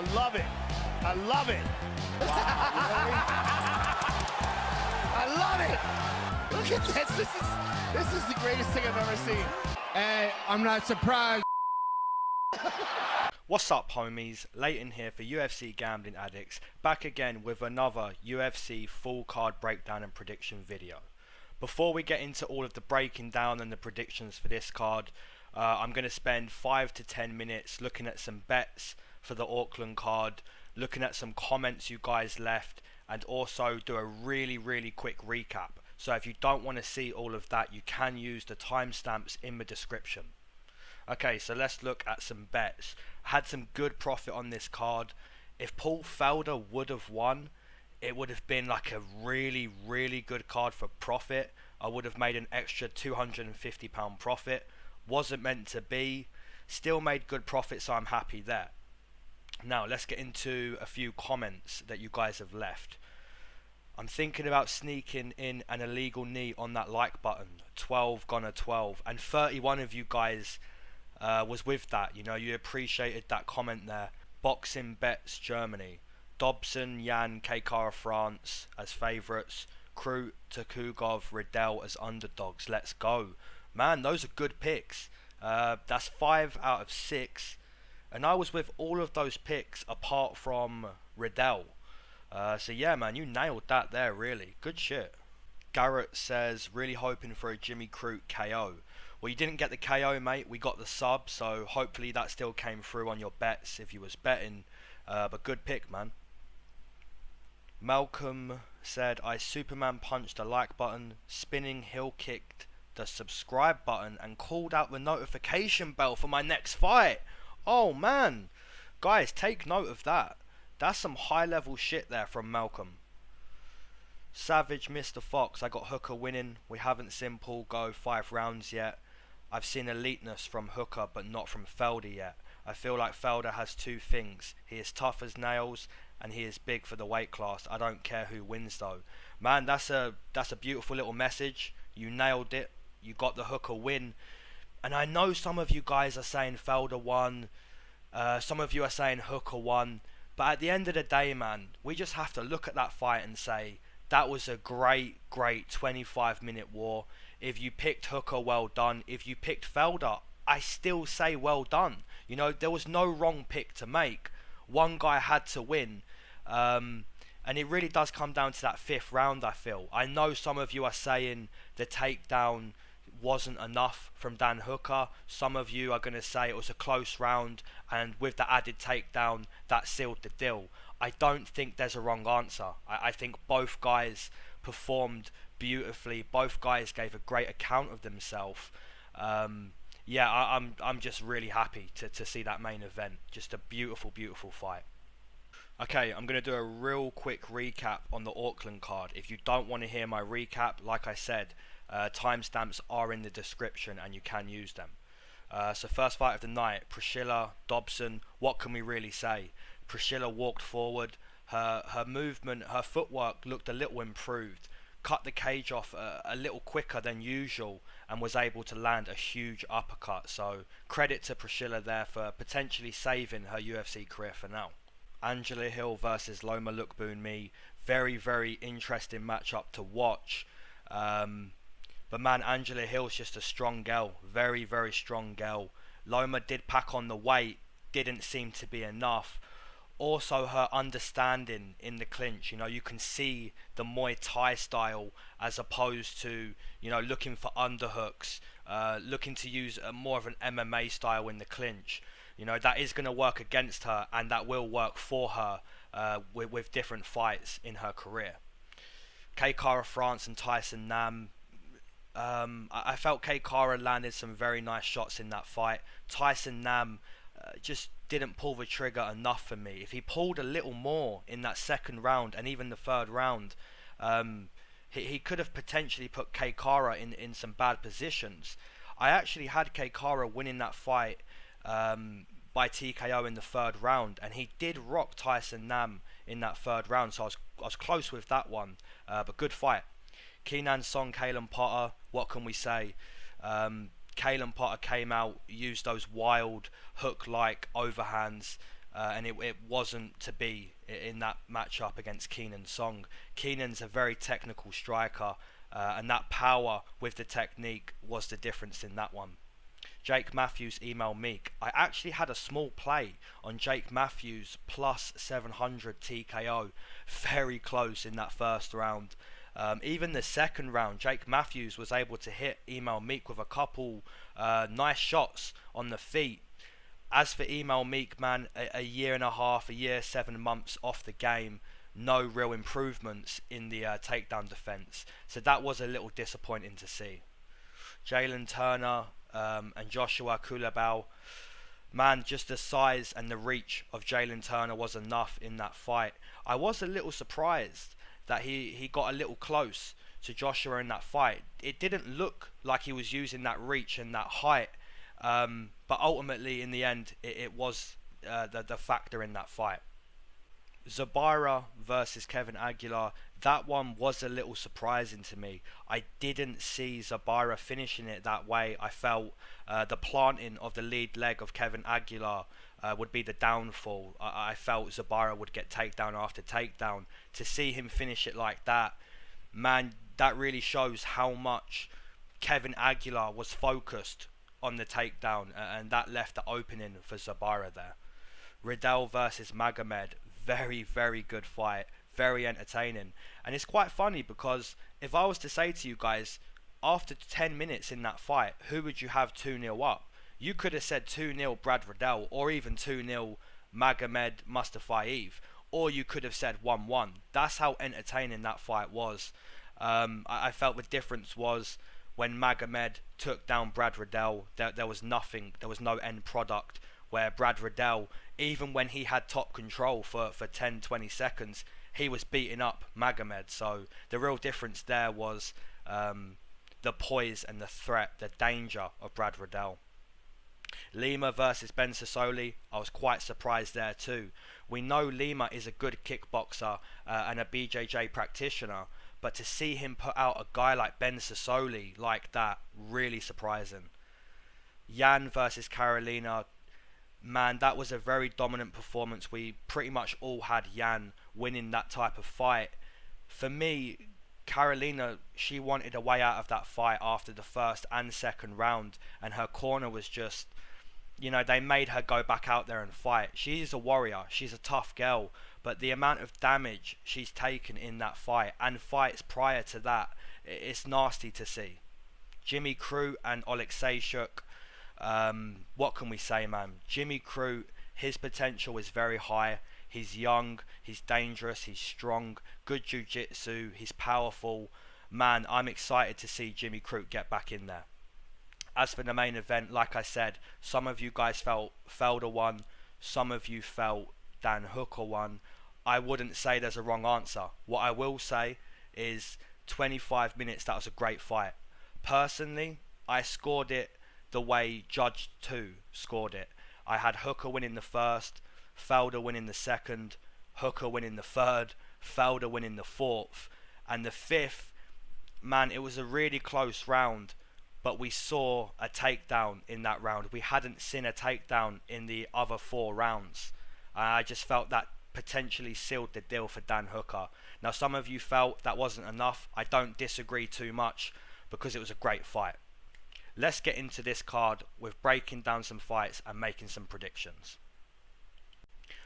I love it. I love it. I love it. Look at this. This is the greatest thing I've ever seen. Hey, I'm not surprised. What's up, homies? Leighton here for UFC Gambling Addicts, back again with another UFC full card breakdown and prediction video. Before we get into all of the breaking down and the predictions for this card, I'm going to spend 5 to 10 minutes looking at some bets for the Auckland card, looking at some comments you guys left, and also do a really quick recap. So if you don't want to see all of that, you can use the timestamps in the description. Okay, so let's look at some bets. Had some good profit on this card. If Paul Felder would have won, it would have been like a really good card for profit. I would have made an extra £250 profit. Wasn't meant to be. Still made good profit, so I'm happy there. Now let's get into a few comments that you guys have left. I'm thinking about sneaking in an illegal knee on that like button. 12 gonna 12, and 31 of you guys was with that. You know, you appreciated that comment there. Boxing Bets Germany, Dobson, Jan, Kekara France as favourites, Cruz, Takugov, Riddell as underdogs. Let's go, man. Those are good picks. That's 5 out of 6, and I was with all of those picks apart from Riddell. So yeah, man, you nailed that there. Really good shit. Garrett says, really hoping for a Jimmy Crute KO. Well, you didn't get the KO, mate. We got the sub, so hopefully that still came through on your bets if you was betting. But good pick, man. Malcolm said, I Superman punched the like button, spinning heel kicked the subscribe button, and called out the notification bell for my next fight. Oh, man. Guys, take note of that. That's some high level shit there from Malcolm. Savage Mr. Fox, I got Hooker winning. We haven't seen Paul go 5 rounds yet. I've seen eliteness from Hooker, but not from Felder yet. I feel like Felder has two things. He is tough as nails, and he is big for the weight class. I don't care who wins though. Man, that's a beautiful little message. You nailed it. You got the Hooker win. And I know some of you guys are saying Felder won. Some of you are saying Hooker won. But at the end of the day, man, we just have to look at that fight and say, that was a great 25-minute war. If you picked Hooker, well done. If you picked Felder, I still say well done. You know, there was no wrong pick to make. One guy had to win. And it really does come down to that 5th round, I feel. I know some of you are saying the takedown wasn't enough from Dan Hooker. Some of you are going to say it was a close round, and with the added takedown, that sealed the deal. I don't think there's a wrong answer. I think both guys performed beautifully. Both guys gave a great account of themselves. Yeah, I'm just really happy to see that main event. Just a beautiful fight. Okay, I'm going to do a real quick recap on the Auckland card. If you don't want to hear my recap, like I said, timestamps are in the description and you can use them. So first fight of the night, Priscilla, Dobson. What can we really say? Priscilla walked forward. Her movement, her footwork looked a little improved. Cut the cage off a little quicker than usual and was able to land a huge uppercut. So credit to Priscilla there for potentially saving her UFC career for now. Angela Hill versus Loma Lookboonmee. Very interesting matchup to watch. But man, Angela Hill's just a strong girl. Very strong girl. Loma did pack on the weight. Didn't seem to be enough. Also her understanding in the clinch. You know, you can see the Muay Thai style as opposed to, you know, looking for underhooks. Looking to use more of an MMA style in the clinch. You know, that is going to work against her, and that will work for her with different fights in her career. Kekara France and Tyson Nam. I felt Kekara landed some very nice shots in that fight. Tyson Nam just didn't pull the trigger enough for me. If he pulled a little more in that 2nd round and even the 3rd round, he could have potentially put Kekara in some bad positions. I actually had Kekara winning that fight by TKO in the 3rd round, and he did rock Tyson Nam in that 3rd round, so I was close with that one, but good fight. Keenan Song, Kalen Potter, what can we say? Kalen Potter came out, used those wild hook-like overhands, and it wasn't to be in that matchup against Keenan Song. Keenan's a very technical striker, and that power with the technique was the difference in that one. Jake Matthews emailed Meek. I actually had a small play on Jake Matthews plus 700 TKO. Very close in that first round. Even the second round, Jake Matthews was able to hit Email Meek with a couple nice shots on the feet. As for Email Meek, man, a year and a half, a year, 7 months off the game. No real improvements in the takedown defense. So that was a little disappointing to see. Jalen Turner and Joshua Cutelaba, man, just the size and the reach of Jalen Turner was enough in that fight. I was a little surprised that he got a little close to Joshua in that fight. It didn't look like he was using that reach and that height, but ultimately in the end it was the factor in that fight. Zarah versus Kevin Aguilar, that one was a little surprising to me. I didn't see Zarah finishing it that way. I felt the planting of the lead leg of Kevin Aguilar would be the downfall. I felt Zarah would get takedown after takedown. To see him finish it like that, man, that really shows how much Kevin Aguilar was focused on the takedown, and that left the opening for Zarah there. Riddell versus Magomed, very, very good fight, very entertaining. And it's quite funny because if I was to say to you guys, after 10 minutes in that fight, who would you have 2-0 up? You could have said 2-0 Brad Riddell, or even 2-0 Magomed Mustafayev, or you could have said 1-1. That's how entertaining that fight was. I felt the difference was when Magomed took down Brad Riddell, there was nothing, there was no end product, where Brad Riddell, even when he had top control for 10-20 seconds, he was beating up Magomed. So the real difference there was the poise and the threat, the danger of Brad Riddell. Lima versus Ben Sassoli, I was quite surprised there too. We know Lima is a good kickboxer and a BJJ practitioner, but to see him put out a guy like Ben Sassoli like that, really surprising. Yan versus Carolina, man, that was a very dominant performance. We pretty much all had Yan winning that type of fight. For me, Carolina, she wanted a way out of that fight after the first and second round, and her corner was just, they made her go back out there and fight. She's a warrior, she's a tough girl, but the amount of damage she's taken in that fight and fights prior to that, it's nasty to see. Jimmy Crute and Oleksiejczuk, what can we say, man? Jimmy Crute, his potential is very high. He's young, he's dangerous, he's strong, good jiu-jitsu, he's powerful. Man, I'm excited to see Jimmy Crute get back in there. As for the main event, like I said, some of you guys felt Felder won, some of you felt Dan Hooker won. I wouldn't say there's a wrong answer. What I will say is 25 minutes, that was a great fight. Personally, I scored it the way Judge 2 scored it. I had Hooker winning the first, Felder winning the second, Hooker winning the third, Felder winning the fourth, and the fifth, man, it was a really close round, but we saw a takedown in that round. We hadn't seen a takedown in the other 4 rounds. I just felt that potentially sealed the deal for Dan Hooker. Now, some of you felt that wasn't enough. I don't disagree too much because it was a great fight. Let's get into this card with breaking down some fights and making some predictions.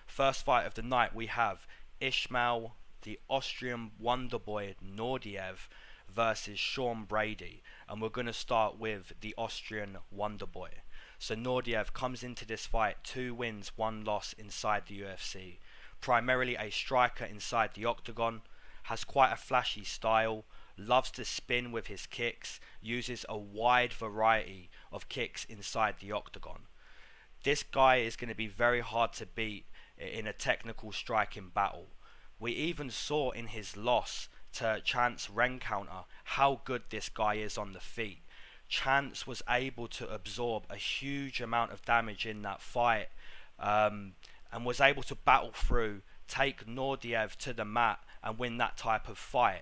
First fight of the night, we have Ishmael, the Austrian Wonderboy Naurdiev versus Sean Brady, and we're going to start with the Austrian Wonderboy. So Naurdiev comes into this fight 2 wins, 1 loss inside the UFC. Primarily a striker inside the octagon, has quite a flashy style, loves to spin with his kicks, uses a wide variety of kicks inside the octagon. This guy is going to be very hard to beat in a technical striking battle. We even saw in his loss to Chance Rencounter how good this guy is on the feet. Chance was able to absorb a huge amount of damage in that fight, and was able to battle through, take Naurdiev to the mat and win that type of fight.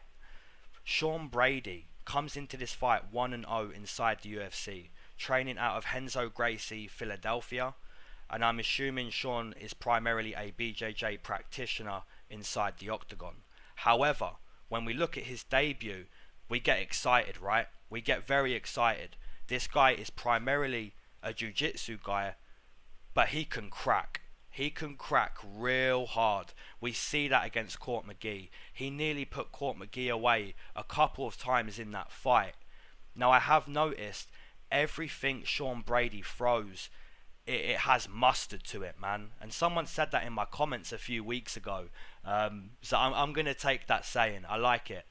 Sean Brady comes into this fight 1-0 inside the UFC, training out of Renzo Gracie, Philadelphia. and I'm assuming Sean is primarily a BJJ practitioner inside the octagon. However, when we look at his debut, we get excited, right? We get very excited. This guy is primarily a jiu-jitsu guy, but he can crack. He can crack real hard. We see that against Court McGee. He nearly put Court McGee away a couple of times in that fight. Now, I have noticed everything Sean Brady throws, it has mustard to it, man. And someone said that in my comments a few weeks ago. So I'm going to take that saying. I like it.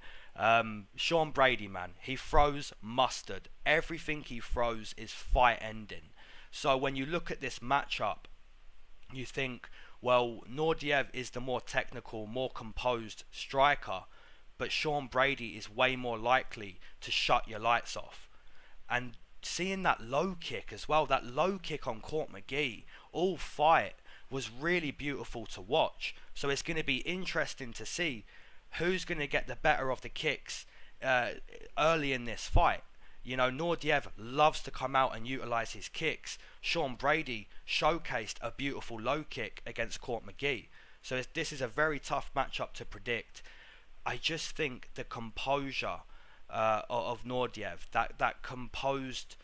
Sean Brady, man, he throws mustard. Everything he throws is fight ending. So when you look at this matchup, you think, well, Naurdiev is the more technical, more composed striker, but Sean Brady is way more likely to shut your lights off. And seeing that low kick as well, that low kick on Court McGee, all fight, was really beautiful to watch. So it's going to be interesting to see who's going to get the better of the kicks early in this fight. You know, Naurdiev loves to come out and utilise his kicks. Sean Brady showcased a beautiful low kick against Court McGee. So this is a very tough matchup to predict. I just think the composure of Naurdiev, that composed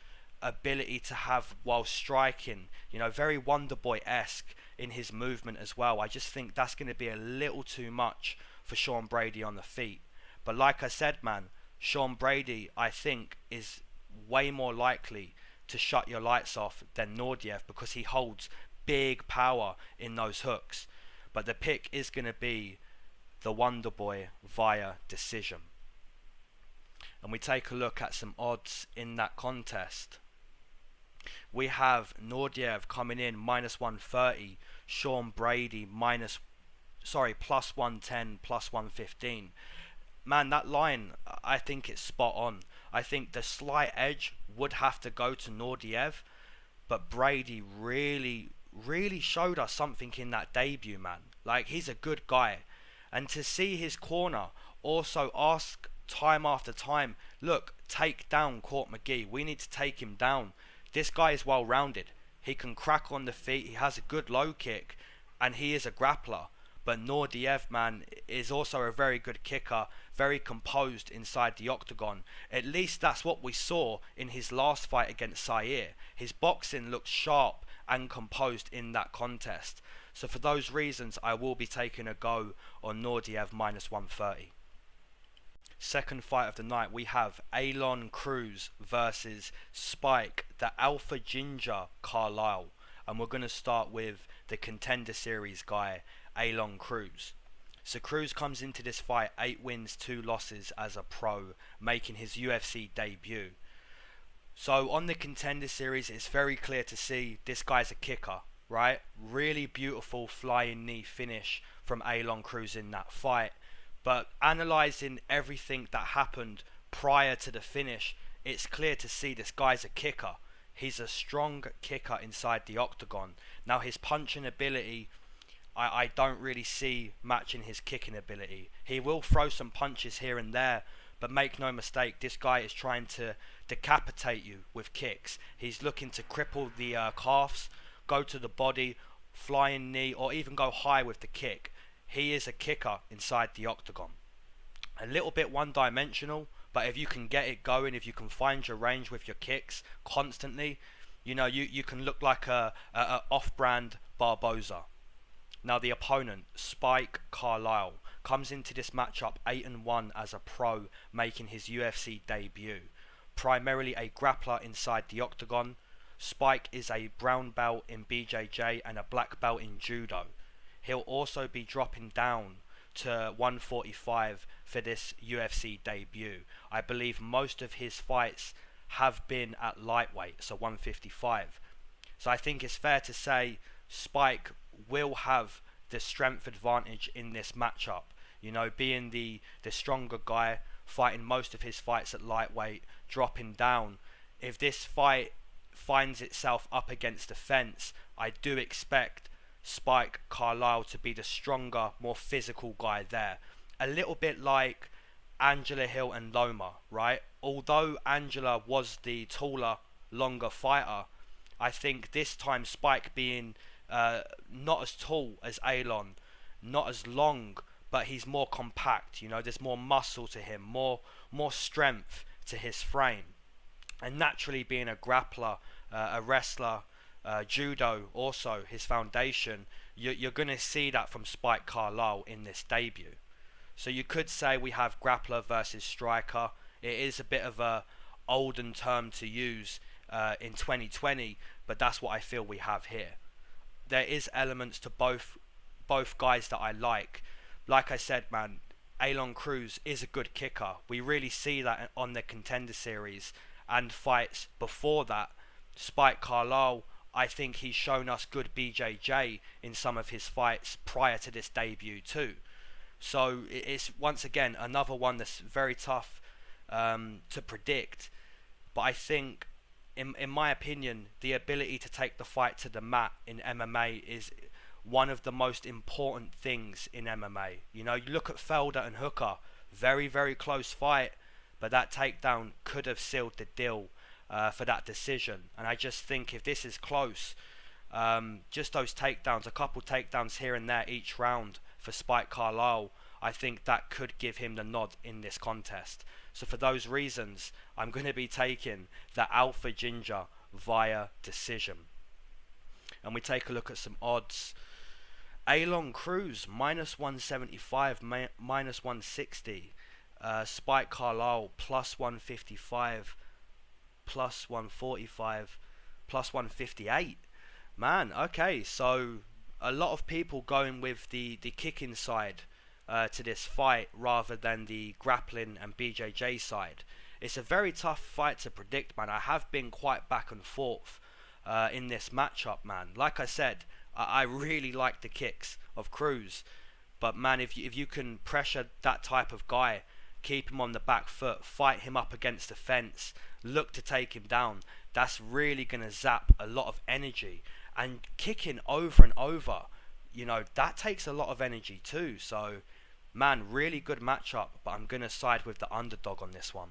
ability to have while striking, you know, very Wonder Boy-esque in his movement as well. I just think that's going to be a little too much for Sean Brady on the feet. But like I said, man, Sean Brady, I think, is way more likely to shut your lights off than Naurdiev because he holds big power in those hooks. But the pick is going to be the Wonder Boy via decision. And we take a look at some odds in that contest. We have Naurdiev coming in minus 130, Sean Brady plus 110, plus 115. Man, that line, I think it's spot on. I think the slight edge would have to go to Naurdiev, but Brady really showed us something in that debut, man. Like, he's a good guy. And to see his corner also ask time after time, look, take down Court McGee. We need to take him down. This guy is well-rounded. He can crack on the feet. He has a good low kick, and he is a grappler. But Naurdiev, man, is also a very good kicker, very composed inside the octagon. At least that's what we saw in his last fight against Zaire. His boxing looked sharp and composed in that contest. So for those reasons, I will be taking a go on Naurdiev minus 130. Second fight of the night, we have Cruz versus Spike, the Alpha Ginger Carlisle. And we're going to start with the Contender Series guy, Cruz. So Cruz comes into this fight 8 wins, 2 losses as a pro, making his UFC debut. So on the Contender Series, it's very clear to see this guy's a kicker, right? Really beautiful flying knee finish from Cruz in that fight. But analysing everything that happened prior to the finish, it's clear to see this guy's a kicker. He's a strong kicker inside the octagon. Now his punching ability, I don't really see matching his kicking ability. He will throw some punches here and there, but make no mistake, this guy is trying to decapitate you with kicks. He's looking to cripple the calves, go to the body, flying knee, or even go high with the kick. He is a kicker inside the octagon. A little bit one-dimensional, but if you can get it going, if you can find your range with your kicks constantly, you know, you can look like a off-brand Barboza. Now the opponent, Spike Carlisle, comes into this matchup 8-1 as a pro, making his UFC debut. Primarily a grappler inside the octagon, Spike is a brown belt in BJJ and a black belt in Judo. He'll also be dropping down to 145 for this UFC debut. I believe most of his fights have been at lightweight, so 155. So I think it's fair to say Spike will have the strength advantage in this matchup. You know, being the stronger guy, fighting most of his fights at lightweight, dropping down. If this fight finds itself up against the fence, I do expect Spike Carlisle to be the stronger, more physical guy there. A little bit like Angela Hill and Loma, right? Although Angela was the taller, longer fighter, I think this time Spike being not as tall as Alon, not as long, but he's more compact. You know, there's more muscle to him, more strength to his frame, and naturally being a grappler, a wrestler, judo also his foundation. You're going to see that from Spike Carlisle in this debut. So you could say we have grappler versus striker. It is a bit of a olden term to use in 2020, but that's what I feel we have here. There is elements to both guys that I like. Like I said, man, Alon Cruz is a good kicker. We really see that on the Contender Series and fights before that. Spike Carlisle, I think he's shown us good BJJ in some of his fights prior to this debut too. So it's once again another one that's very tough to predict. But I think, in my opinion, the ability to take the fight to the mat in MMA is one of the most important things in MMA. You know, you look at Felder and Hooker, very, very close fight, but that takedown could have sealed the deal for that decision. And I just think if this is close, just those takedowns, a couple takedowns here and there each round for Spike Carlisle, I think that could give him the nod in this contest. So for those reasons, I'm going to be taking the Alpha Ginger via decision. And we take a look at some odds. Alon Cruz, minus 175, minus 160. Spike Carlisle, plus 155, plus 145, plus 158. Man, okay, so a lot of people going with the kicking side to this fight rather than the grappling and BJJ side. It's a very tough fight to predict, man. I have been quite back and forth in this matchup, man. Like I said, I really like the kicks of Cruz, but man, if you can pressure that type of guy, keep him on the back foot, fight him up against the fence, look to take him down, that's really going to zap a lot of energy. And kicking over and over, you know, that takes a lot of energy too. So, man, really good matchup, but I'm going to side with the underdog on this one.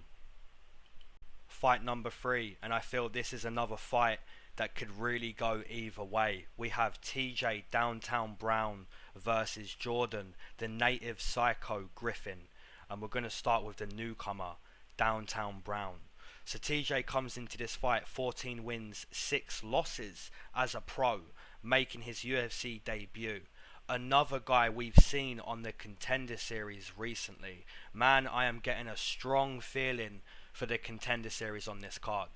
Fight number 3, and I feel this is another fight that could really go either way. We have TJ Downtown Brown versus Jordan, the native psycho Griffin. And we're going to start with the newcomer, Downtown Brown. So TJ comes into this fight 14 wins, 6 losses as a pro, making his UFC debut. Another guy we've seen on the Contender Series recently. Man, I am getting a strong feeling for the Contender Series on this card.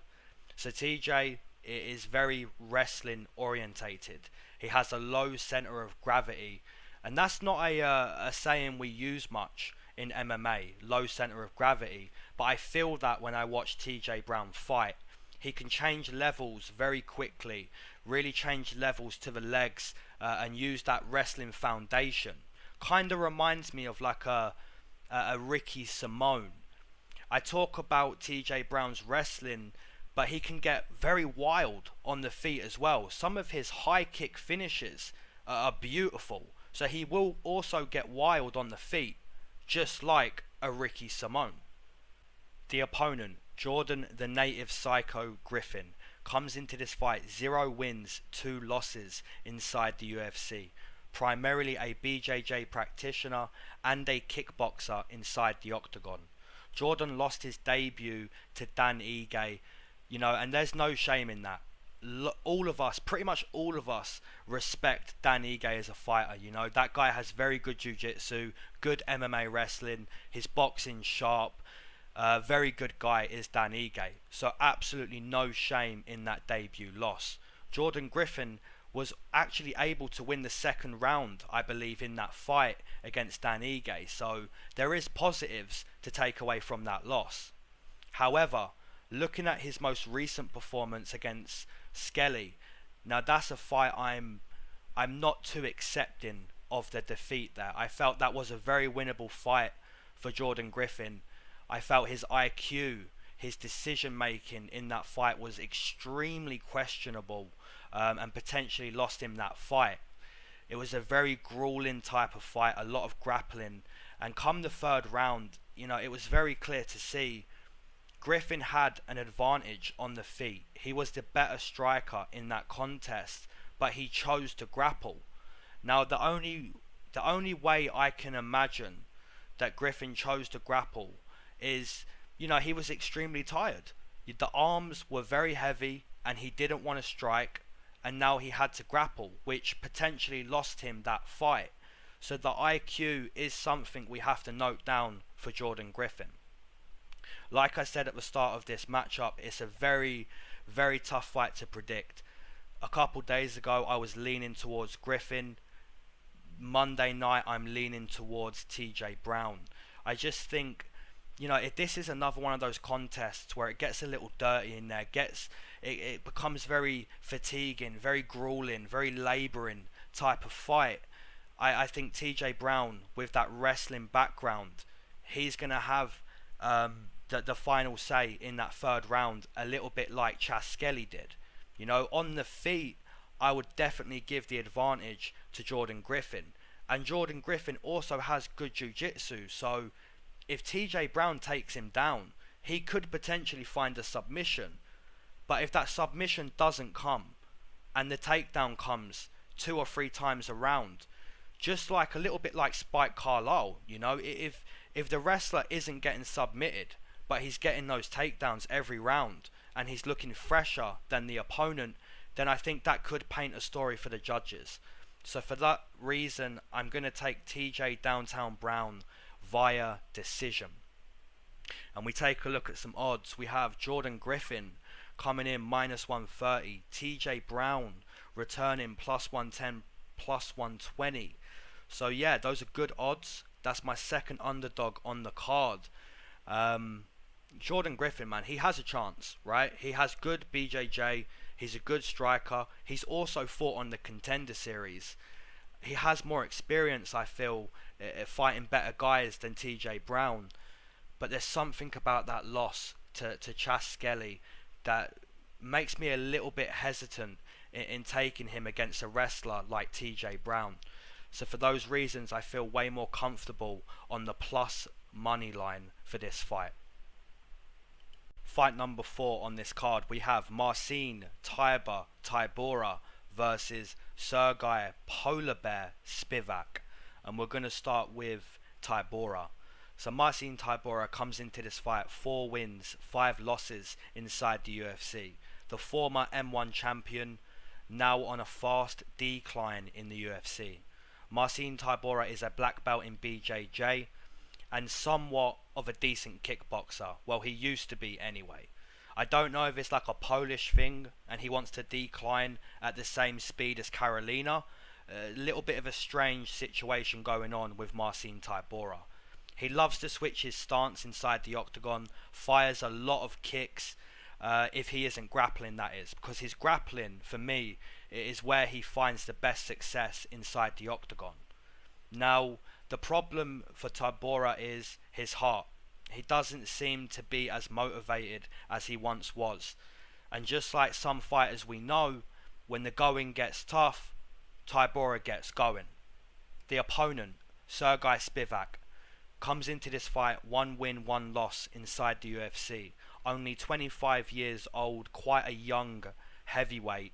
So TJ is very wrestling orientated. He has a low center of gravity, and that's not a saying we use much in MMA, low center of gravity, but I feel that when I watch TJ Brown fight, he can change levels very quickly, really change levels to the legs and use that wrestling foundation. Kind of reminds me of like a Ricky Simone. I talk about TJ Brown's wrestling, but he can get very wild on the feet as well. Some of his high kick finishes are beautiful, so he will also get wild on the feet, just like a Ricky Simone. The opponent, Jordan the native psycho Griffin, comes into this fight 0 wins, 2 losses inside the UFC. Primarily a BJJ practitioner and a kickboxer inside the octagon. Jordan lost his debut to Dan Ige, you know, and there's no shame in that. All of us, pretty much all of us, respect Dan Ige as a fighter. You know, that guy has very good jiu-jitsu, good MMA wrestling, his boxing sharp. Very good guy is Dan Ige. So absolutely no shame in that debut loss. Jordan Griffin was actually able to win the second round, I believe, in that fight against Dan Ige. So there is positives to take away from that loss. However, looking at his most recent performance against Skelly, now that's a fight I'm not too accepting of the defeat there. I felt that was a very winnable fight for Jordan Griffin. I felt his IQ, his decision making in that fight was extremely questionable, and potentially lost him that fight. It was a very grueling type of fight, a lot of grappling, and come the third round, you know, it was very clear to see Griffin had an advantage on the feet. He was the better striker in that contest, but he chose to grapple. Now, the only way I can imagine that Griffin chose to grapple is, he was extremely tired. The arms were very heavy and he didn't want to strike, and now he had to grapple, which potentially lost him that fight. So the IQ is something we have to note down for Jordan Griffin. Like I said at the start of this matchup, it's a very, very tough fight to predict. A couple days ago, I was leaning towards Griffin. Monday night, I'm leaning towards TJ Brown. I just think, if this is another one of those contests where it gets a little dirty in there, it becomes very fatiguing, very grueling, very labouring type of fight. I think TJ Brown, with that wrestling background, he's going to have the final say in that third round, a little bit like Chas Skelly did. On the feet, I would definitely give the advantage to Jordan Griffin. And Jordan Griffin also has good jiu-jitsu, so if TJ Brown takes him down, he could potentially find a submission. But if that submission doesn't come, and the takedown comes 2 or 3 times around, just like a little bit like Spike Carlisle, if the wrestler isn't getting submitted, but he's getting those takedowns every round, and he's looking fresher than the opponent, then I think that could paint a story for the judges. So for that reason, I'm going to take TJ Downtown Brown via decision. And we take a look at some odds. We have Jordan Griffin coming in -130, TJ Brown returning +110, +120. So yeah, those are good odds. That's my second underdog on the card. Jordan Griffin, man, he has a chance, right? He has good BJJ. He's a good striker. He's also fought on the Contender Series. He has more experience, I feel, fighting better guys than TJ Brown. But there's something about that loss to Chas Skelly that makes me a little bit hesitant in taking him against a wrestler like TJ Brown. So for those reasons, I feel way more comfortable on the plus money line for this fight. Fight number 4 on this card, we have Marcin Tybura versus Sergey Polar Bear Spivak. And we're going to start with Tybura. So Marcin Tybura comes into this fight 4 wins, 5 losses inside the UFC. The former M1 champion, now on a fast decline in the UFC. Marcin Tybura is a black belt in BJJ and somewhat of a decent kickboxer. Well, he used to be anyway. I don't know if it's like a Polish thing and he wants to decline at the same speed as Carolina. A little bit of a strange situation going on with Marcin Tybura. He loves to switch his stance inside the octagon, fires a lot of kicks, if he isn't grappling, that is. Because his grappling, for me, is where he finds the best success inside the octagon. Now, the problem for Tybura is his heart. He doesn't seem to be as motivated as he once was. And just like some fighters we know, when the going gets tough, Tybura gets going. The opponent, Sergey Spivak, comes into this fight 1 win, 1 loss inside the UFC. Only 25 years old, quite a young heavyweight.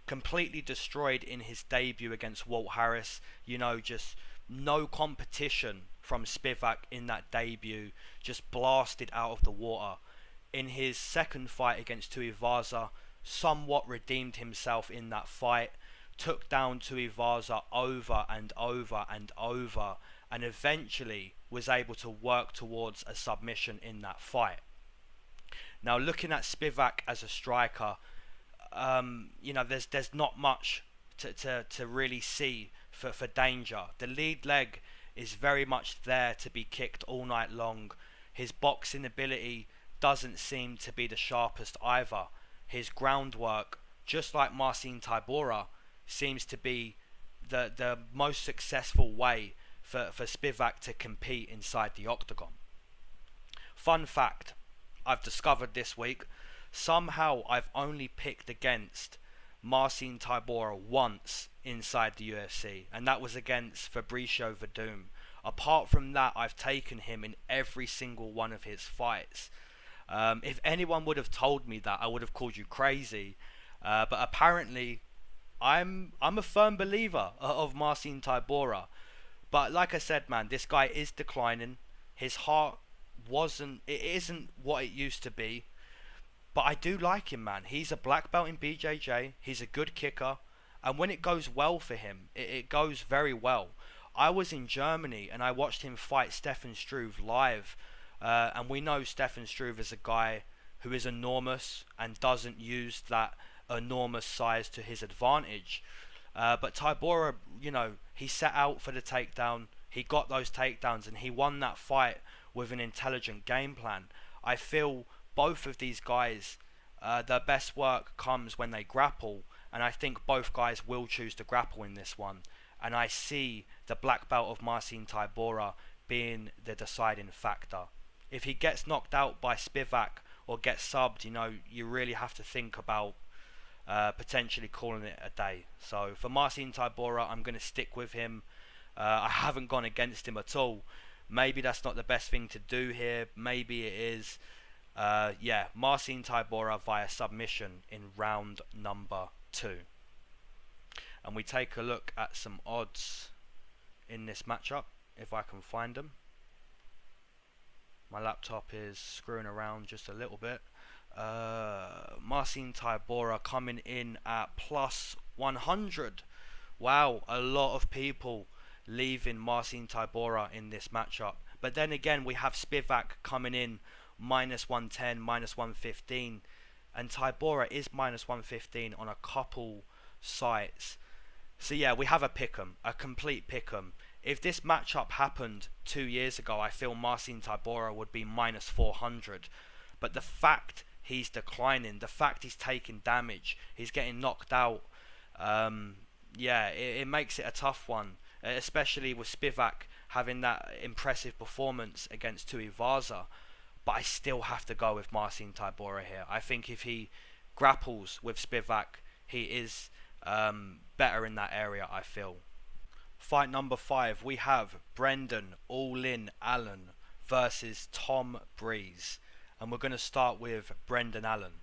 Completely destroyed in his debut against Walt Harris. Just no competition from Spivak in that debut. Just blasted out of the water. In his second fight against Tuivasa, somewhat redeemed himself in that fight. Took down Tuivasa over and over and over. And eventually was able to work towards a submission in that fight. Now, looking at Spivak as a striker, there's not much to really see for danger. The lead leg is very much there to be kicked all night long. His boxing ability doesn't seem to be the sharpest either. His groundwork, just like Marcin Tybura, seems to be the most successful way for Spivak to compete inside the octagon. Fun fact I've discovered this week, somehow I've only picked against Marcin Tybura once inside the UFC, and that was against Fabricio Verdum. Apart from that, I've taken him in every single one of his fights. If anyone would have told me that, I would have called you crazy. But apparently, I'm a firm believer of Marcin Tybura. But like I said, man, this guy is declining. His heart isn't what it used to be. But I do like him, man. He's a black belt in BJJ. He's a good kicker. And when it goes well for him, it goes very well. I was in Germany and I watched him fight Stefan Struve live. And we know Stefan Struve is a guy who is enormous and doesn't use that enormous size to his advantage. But Tybura, he set out for the takedown. He got those takedowns and he won that fight with an intelligent game plan. I feel both of these guys, their best work comes when they grapple, and I think both guys will choose to grapple in this one. And I see the black belt of Marcin Tybura being the deciding factor. If he gets knocked out by Spivak or gets subbed, you really have to think about potentially calling it a day. So for Marcin Tybura, I'm going to stick with him. I haven't gone against him at all. Maybe that's not the best thing to do here. Maybe it is. Marcin Tybura via submission in round number 2. And we take a look at some odds in this matchup, if I can find them. My laptop is screwing around just a little bit. Marcin Tybura coming in at plus 100. Wow, a lot of people leaving Marcin Tybura in this matchup. But then again, we have Spivak coming in minus 110, minus 115. And Tybura is minus 115 on a couple sites. So yeah, we have a pick'em, a complete pick'em. If this matchup happened 2 years ago, I feel Marcin Tybura would be minus 400. But the fact he's declining, the fact he's taking damage, he's getting knocked out, it makes it a tough one. Especially with Spivak having that impressive performance against Tuivasa. But I still have to go with Marcin Tybura here. I think if he grapples with Spivak, he is better in that area, I feel. Fight number 5, we have Brendan All-In Allen versus Tom Breese. And we're going to start with Brendan Allen.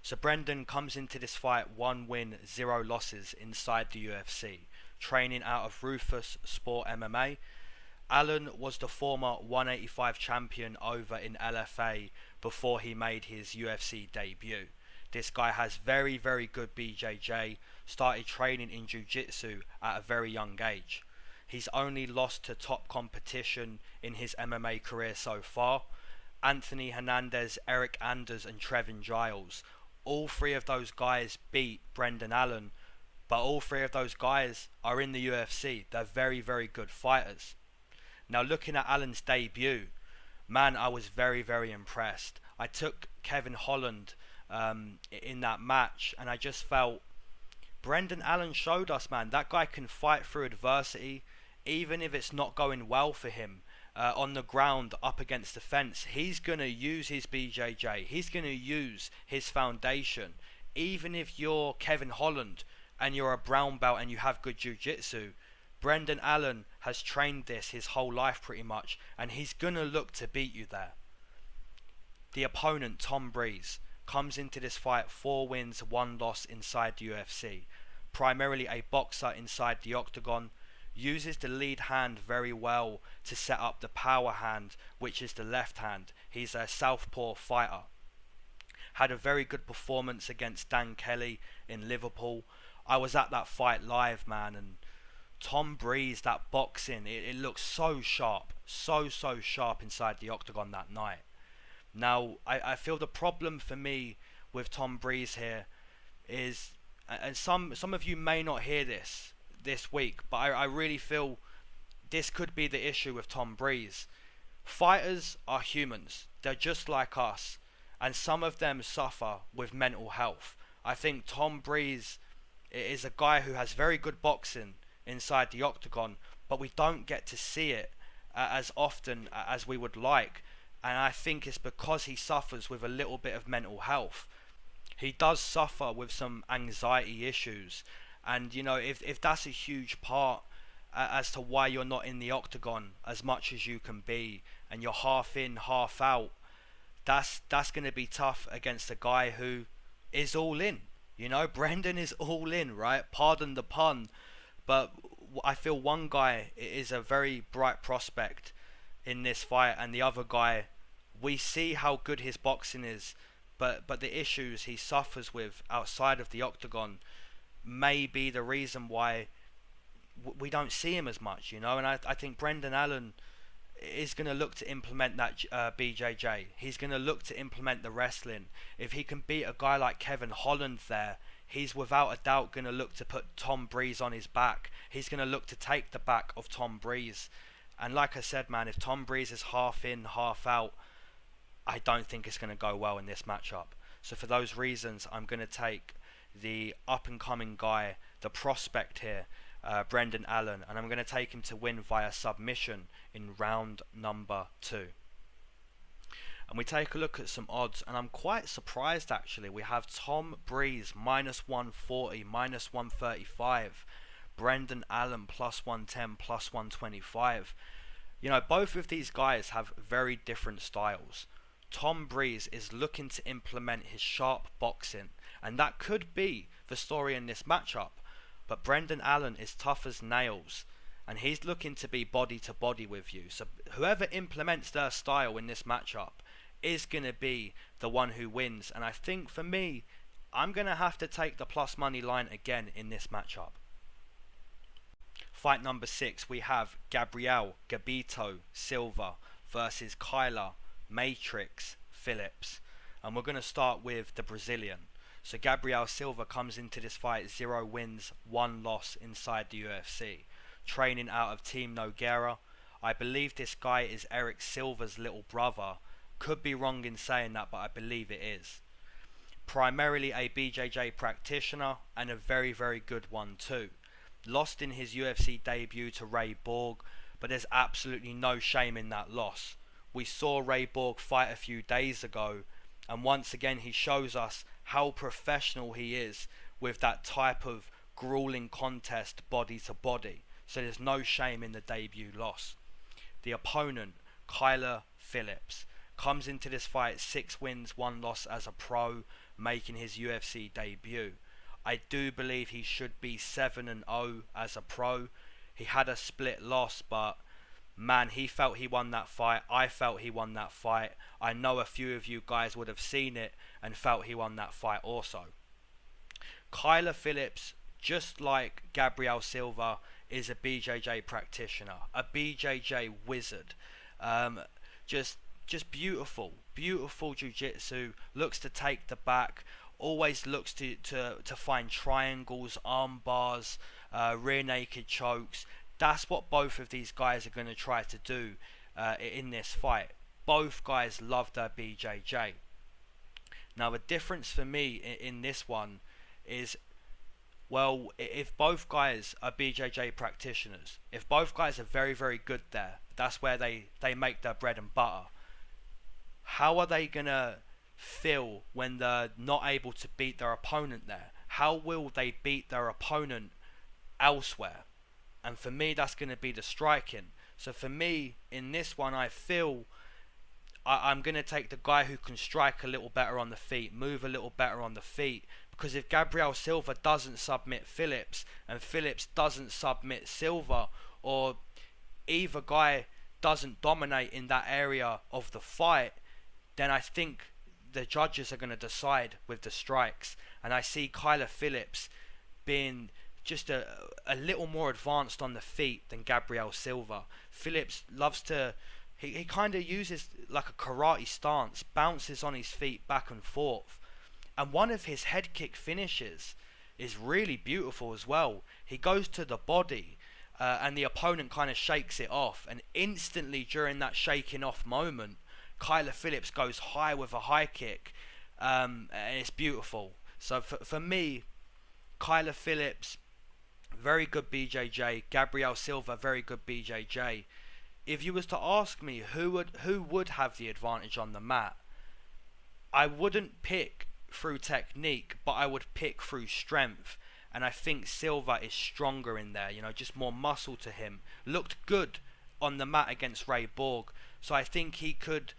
So Brendan comes into this fight 1 win, 0 losses inside the UFC, training out of Rufus Sport MMA. Allen was the former 185 champion over in LFA before he made his UFC debut. This guy has very, very good BJJ, started training in Jiu-Jitsu at a very young age. He's only lost to top competition in his MMA career so far. Anthony Hernandez, Eric Anders and Trevin Giles. All 3 of those guys beat Brendan Allen, but all 3 of those guys are in the UFC. They're very, very good fighters. Now looking at Allen's debut, man, I was very, very impressed. I took Kevin Holland in that match, and I just felt Brendan Allen showed us, man, that guy can fight through adversity, even if it's not going well for him on the ground up against the fence. He's going to use his BJJ. He's going to use his foundation. Even if you're Kevin Holland and you're a brown belt and you have good jiu-jitsu, Brendan Allen has trained this his whole life pretty much, and he's going to look to beat you there. The opponent, Tom Breese, comes into this fight 4 wins, 1 loss inside the UFC. Primarily a boxer inside the octagon, uses the lead hand very well to set up the power hand, which is the left hand. He's a southpaw fighter. Had a very good performance against Dan Kelly in Liverpool. I was at that fight live, man, and Tom Breese, that boxing, it looks so sharp, so sharp inside the octagon that night. Now, I feel the problem for me with Tom Breese here is, and some of you may not hear this week, but I really feel this could be the issue with Tom Breese. Fighters are humans. They're just like us, and some of them suffer with mental health. I think Tom Breese is a guy who has very good boxing inside the octagon, but we don't get to see it as often as we would like. And I think it's because he suffers with a little bit of mental health. He does suffer with some anxiety issues. And, if that's a huge part as to why you're not in the octagon as much as you can be, and you're half in, half out, that's going to be tough against a guy who is all in. You know, Brendan is all in, right? Pardon the pun, but I feel one guy is a very bright prospect in this fight, and the other guy, we see how good his boxing is, but the issues he suffers with outside of the octagon may be the reason why we don't see him as much, you know. And I think Brendan Allen is going to look to implement that BJJ. He's going to look to implement the wrestling. If he can beat a guy like Kevin Holland there, he's without a doubt going to look to put Tom Breese on his back. He's going to look to take the back of Tom Breese. And like I said, man, if Tom Breese is half in, half out, I don't think it's going to go well in this matchup. So for those reasons, I'm going to take the up-and-coming guy, the prospect here, Brendan Allen, and I'm going to take him to win via submission in round number 2. And we take a look at some odds, and I'm quite surprised actually. We have Tom Breese minus 140, minus 135, Brendan Allen plus 110, plus 125. You know, both of these guys have very different styles. Tom Breese is looking to implement his sharp boxing, and that could be the story in this matchup. But Brendan Allen is tough as nails, and he's looking to be body to body with you. So whoever implements their style in this matchup is going to be the one who wins. And I think for me, I'm going to have to take the plus money line again in this matchup. Fight number 6, we have Gabriel Silva versus Kyler Matrix Phillips. And we're going to start with the Brazilian. So Gabriel Silva comes into this fight 0 wins, 1 loss inside the UFC. Training out of Team Nogueira. I believe this guy is Eric Silva's little brother. Could be wrong in saying that, but I believe it is. Primarily a BJJ practitioner, and a very, very good one too. Lost in his UFC debut to Ray Borg, but there's absolutely no shame in that loss. We saw Ray Borg fight a few days ago, and once again he shows us how professional he is with that type of grueling contest body to body. So there's no shame in the debut loss. The opponent, Kyler Phillips, comes into this fight 6 wins, 1 loss as a pro, making his UFC debut. I do believe he should be 7-0 as a pro. He had a split loss, but man, he felt he won that fight. I felt he won that fight. I know a few of you guys would have seen it and felt he won that fight also. Kyler Phillips, just like Gabriel Silva, is a BJJ practitioner, a BJJ wizard. Just beautiful jiu-jitsu. Looks to take the back. Always looks to find triangles, arm bars, rear naked chokes. That's what both of these guys are going to try to do in this fight. Both guys love their BJJ. Now the difference for me in this one is, well, if both guys are BJJ practitioners, if both guys are very, very good there, that's where they make their bread and butter. How are they going to feel when they're not able to beat their opponent there? How will they beat their opponent elsewhere? And for me, that's going to be the striking. So for me, in this one, I feel I'm going to take the guy who can strike a little better on the feet, move a little better on the feet. Because if Gabriel Silva doesn't submit Phillips, and Phillips doesn't submit Silva, or either guy doesn't dominate in that area of the fight, then I think the judges are going to decide with the strikes. And I see Kyler Phillips being just a little more advanced on the feet than Gabriel Silva. Phillips loves to, he kind of uses like a karate stance, bounces on his feet back and forth. And one of his head kick finishes is really beautiful as well. He goes to the body and the opponent kind of shakes it off. And instantly during that shaking off moment, Kyler Phillips goes high with a high kick. And it's beautiful. So for me, Kyler Phillips, very good BJJ. Gabriel Silva, very good BJJ. If you was to ask me who would have the advantage on the mat, I wouldn't pick through technique, but I would pick through strength. And I think Silva is stronger in there, you know, just more muscle to him. Looked good on the mat against Ray Borg. So I think he could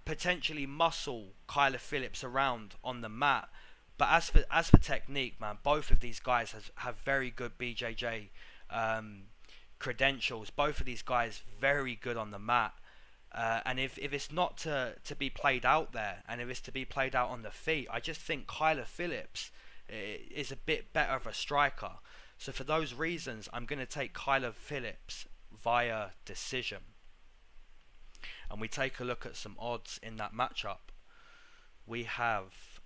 potentially muscle Kyler Phillips around on the mat. But as for technique, man, both of these guys have very good BJJ credentials. Both of these guys very good on the mat. And if it's not to be played out there, and if it's to be played out on the feet, I just think Kyler Phillips is a bit better of a striker. So for those reasons, I'm going to take Kyler Phillips via decision. And we take a look at some odds in that matchup. We have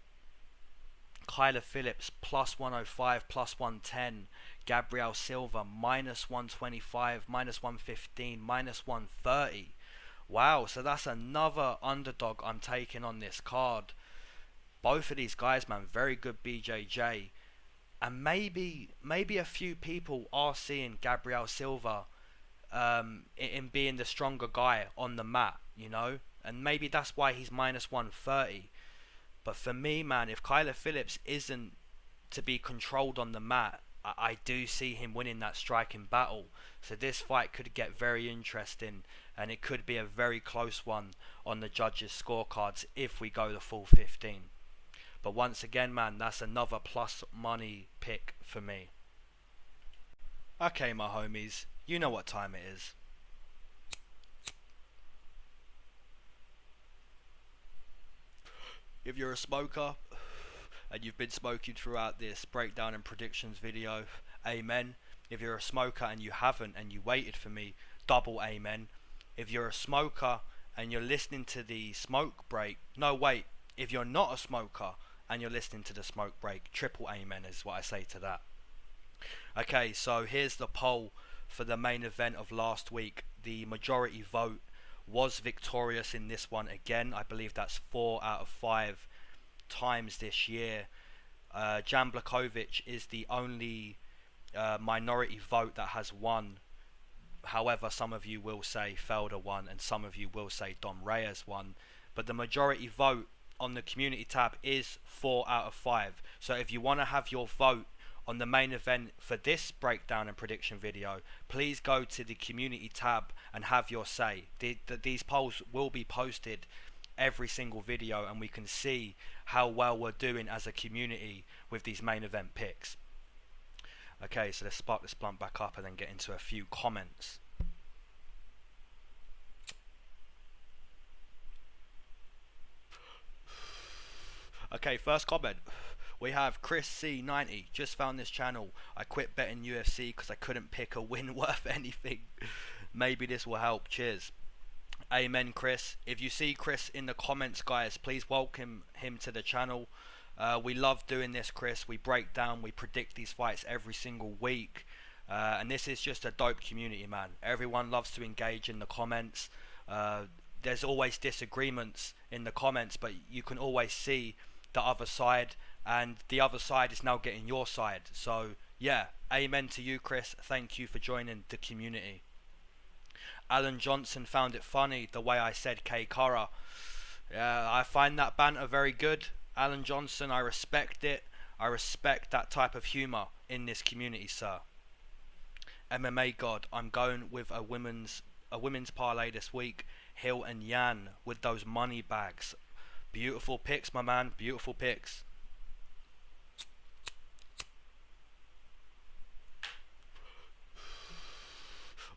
Kyler Phillips plus 105, plus 110. Gabriel Silva minus 125, minus 115, minus 130. Wow, so that's another underdog I'm taking on this card. Both of these guys, man, very good BJJ. And maybe a few people are seeing Gabriel Silva in being the stronger guy on the mat, you know? And maybe that's why he's minus 130. But for me, man, if Kyler Phillips isn't to be controlled on the mat, I do see him winning that striking battle. So this fight could get very interesting, and it could be a very close one on the judges' scorecards if we go the full 15. But once again, man, that's another plus money pick for me. Okay, my homies, you know what time it is. If you're a smoker and you've been smoking throughout this breakdown and predictions video, amen. If you're a smoker and you haven't and you waited for me, double amen. If you're a smoker and you're listening to the smoke break, no wait, if you're not a smoker and you're listening to the smoke break, triple amen is what I say to that. Okay, so here's the poll for the main event of last week. The majority vote was victorious in this one again. I believe that's 4 out of 5 times this year. Jan Blachowicz is the only minority vote that has won. However, some of you will say Felder won, and some of you will say Dom Reyes won. But the majority vote on the community tab is 4 out of 5. So if you want to have your vote on the main event for this breakdown and prediction video, please go to the community tab and have your say. These polls will be posted every single video, and we can see how well we're doing as a community with these main event picks. Okay, so let's spark this blunt back up and then get into a few comments. Okay, first comment. We have Chris C90. Just found this channel. I quit betting UFC because I couldn't pick a win worth anything. Maybe this will help. Cheers. Amen, Chris. If you see Chris in the comments, guys, please welcome him to the channel. We love doing this, Chris. We break down, we predict these fights every single week. And this is just a dope community, man. Everyone loves to engage in the comments. There's always disagreements in the comments, but you can always see the other side, and the other side is now getting your side. So yeah, amen to you, Chris. Thank you for joining the community. Alan Johnson found it funny the way I said K Kara. Yeah, I find that banter very good, Alan Johnson. I respect it. I respect that type of humour in this community, sir. MMA God, I'm going with a women's parlay this week. Hill and Yan with those money bags. Beautiful picks, my man. Beautiful picks.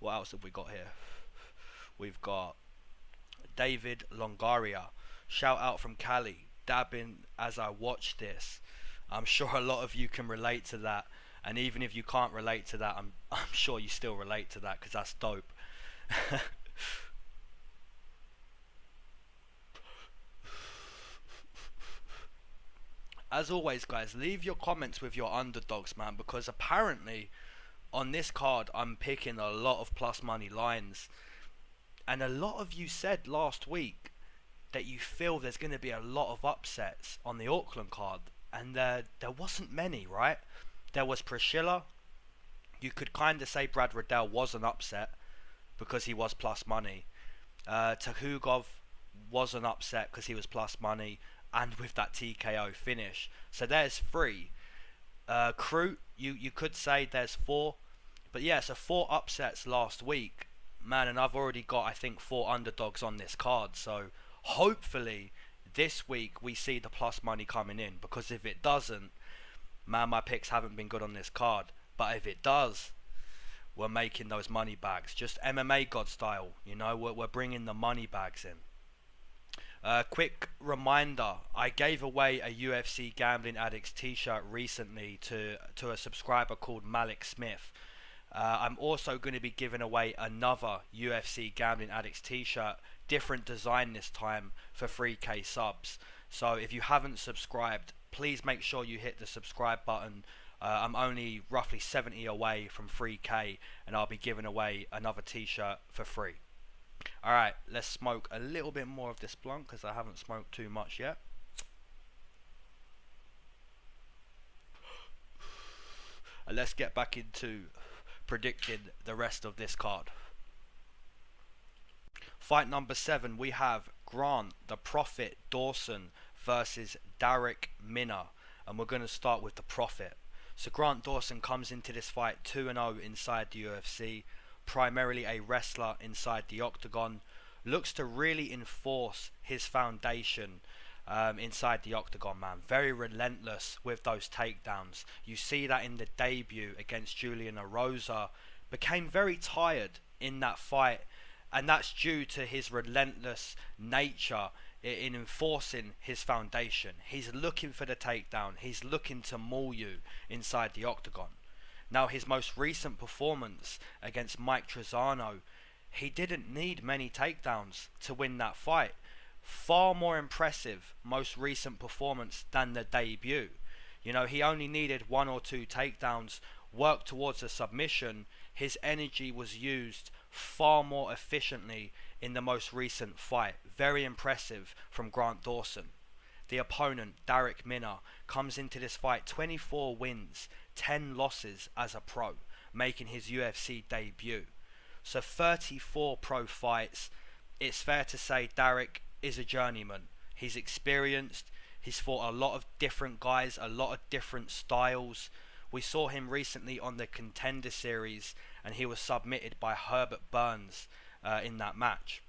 What else have we got here? We've got David Longaria. Shout out from Cali. Dabbing as I watch this. I'm sure a lot of you can relate to that. And even if you can't relate to that, I'm sure you still relate to that because that's dope. As always, guys, leave your comments with your underdogs, man, because apparently on this card I'm picking a lot of plus money lines, and a lot of you said last week that you feel there's going to be a lot of upsets on the Auckland card, and there wasn't many, right? There was Priscilla. You could kind of say Brad Riddell was an upset because he was plus money. Tahugov was an upset because he was plus money and with that TKO finish. So there's 3. Cruz, you could say there's 4. But yeah, so 4 upsets last week. Man, and I've already got, I think, 4 underdogs on this card. So Hopefully, this week we see the plus money coming in, because if it doesn't, man, my picks haven't been good on this card. But if it does, we're making those money bags, just MMA God style. You know, we're bringing the money bags in. Quick reminder, I gave away a UFC Gambling Addicts t-shirt recently to a subscriber called Malik Smith. I'm also going to be giving away another UFC Gambling Addicts t-shirt, different design this time, for 3k subs. So if you haven't subscribed, please make sure you hit the subscribe button. I'm only roughly 70 away from 3k, and I'll be giving away another t-shirt for free. Alright, let's smoke a little bit more of this blunt, because I haven't smoked too much yet. And let's get back into predicting the rest of this card. Fight number 7, we have Grant the Prophet Dawson versus Darrick Minner, and we're going to start with the Prophet. So Grant Dawson comes into this fight 2-0 inside the UFC, primarily a wrestler inside the octagon, looks to really enforce his foundation inside the octagon, man. Very relentless with those takedowns. You see that in the debut against Julian Erosa. Became very tired in that fight, and that's due to his relentless nature in enforcing his foundation. He's looking for the takedown. He's looking to maul you inside the octagon. Now, his most recent performance against Mike Trizano, he didn't need many takedowns to win that fight. Far more impressive most recent performance than the debut. You know, he only needed 1 or 2 takedowns, worked towards a submission. His energy was used far more efficiently in the most recent fight. Very impressive from Grant Dawson. The opponent, Darrick Minner, comes into this fight 24 wins, 10 losses as a pro, making his UFC debut. So 34 pro fights. It's fair to say Darrick is a journeyman. He's experienced. He's fought a lot of different guys, a lot of different styles. We saw him recently on the Contender Series, and he was submitted by Herbert Burns in that match.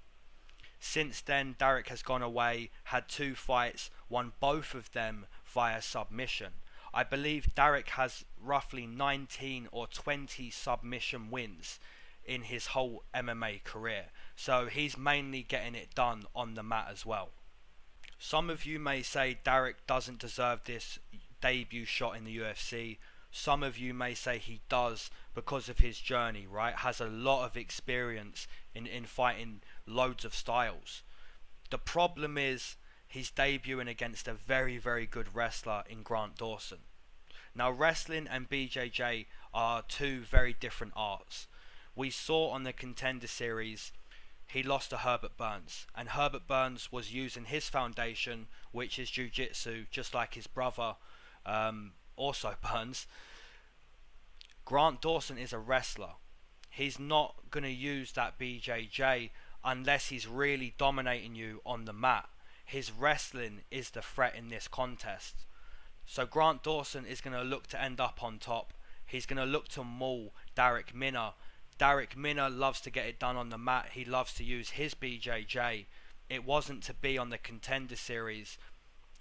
Since then, Darrick has gone away, had 2 fights, won both of them via submission. I believe Darrick has roughly 19 or 20 submission wins in his whole MMA career. So he's mainly getting it done on the mat as well. Some of you may say Darrick doesn't deserve this debut shot in the UFC. Some of you may say he does because of his journey, right? Has a lot of experience in fighting loads of styles. The problem is he's debuting against a very, very good wrestler in Grant Dawson. Now, wrestling and BJJ are 2 very different arts. We saw on the Contender Series he lost to Herbert Burns, and Herbert Burns was using his foundation, which is jiu-jitsu, just like his brother, also Burns. Grant Dawson is a wrestler. He's not going to use that BJJ unless he's really dominating you on the mat. His wrestling is the threat in this contest. So Grant Dawson is going to look to end up on top. He's going to look to maul Darrick Minner. Darrick Minner loves to get it done on the mat. He loves to use his BJJ. It wasn't to be on the Contender Series,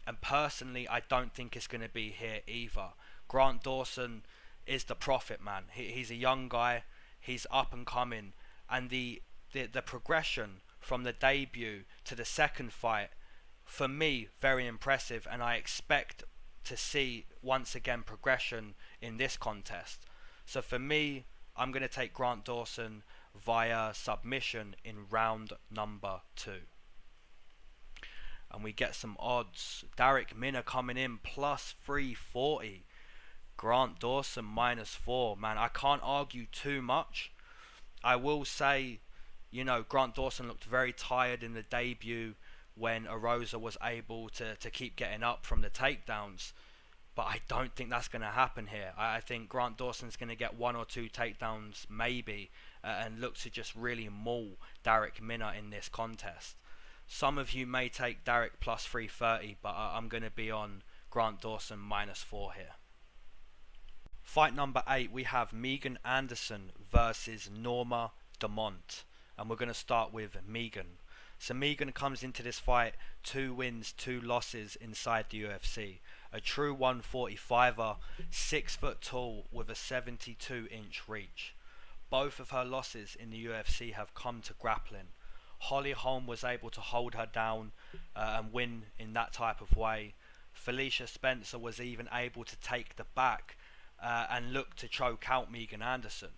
and personally I don't think it's going to be here either. Grant Dawson is the Prophet, man. He's a young guy. He's up and coming, and the progression from the debut to the second fight, for me, very impressive, and I expect to see once again progression in this contest. So for me, I'm going to take Grant Dawson via submission in round number 2. And we get some odds. Darrick Minner coming in plus 340. Grant Dawson minus 4. Man, I can't argue too much. I will say, you know, Grant Dawson looked very tired in the debut when Erosa was able to keep getting up from the takedowns. But I don't think that's going to happen here. I think Grant Dawson's going to get 1 or 2 takedowns maybe, and look to just really maul Darrick Minner in this contest. Some of you may take Darrick plus 330, but I'm going to be on Grant Dawson minus 4 here. Fight number 8, we have Megan Anderson versus Norma Dumont. And we're going to start with Megan. So Megan comes into this fight 2 wins, 2 losses inside the UFC. A true 145er, 6 foot tall with a 72-inch reach. Both of her losses in the UFC have come to grappling. Holly Holm was able to hold her down and win in that type of way. Felicia Spencer was even able to take the back and look to choke out Megan Anderson.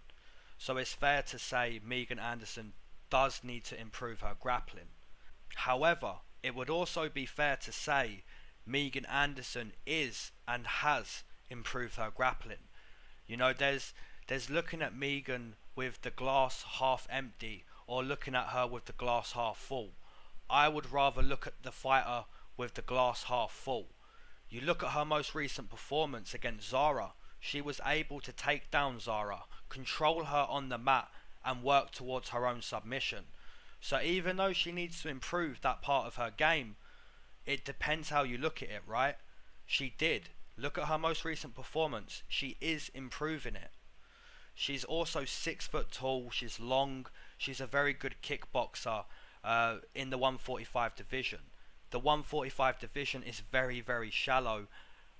So it's fair to say Megan Anderson does need to improve her grappling. However, it would also be fair to say Megan Anderson is and has improved her grappling. You know, there's looking at Megan with the glass half empty or looking at her with the glass half full. I would rather look at the fighter with the glass half full. You look at her most recent performance against Zarah. She was able to take down Zarah, control her on the mat and work towards her own submission. So even though she needs to improve that part of her game, it depends how you look at it, right? She did. Look at her most recent performance. She is improving it. She's also 6 foot tall. She's long. She's a very good kickboxer in the 145 division. The 145 division is very, very shallow.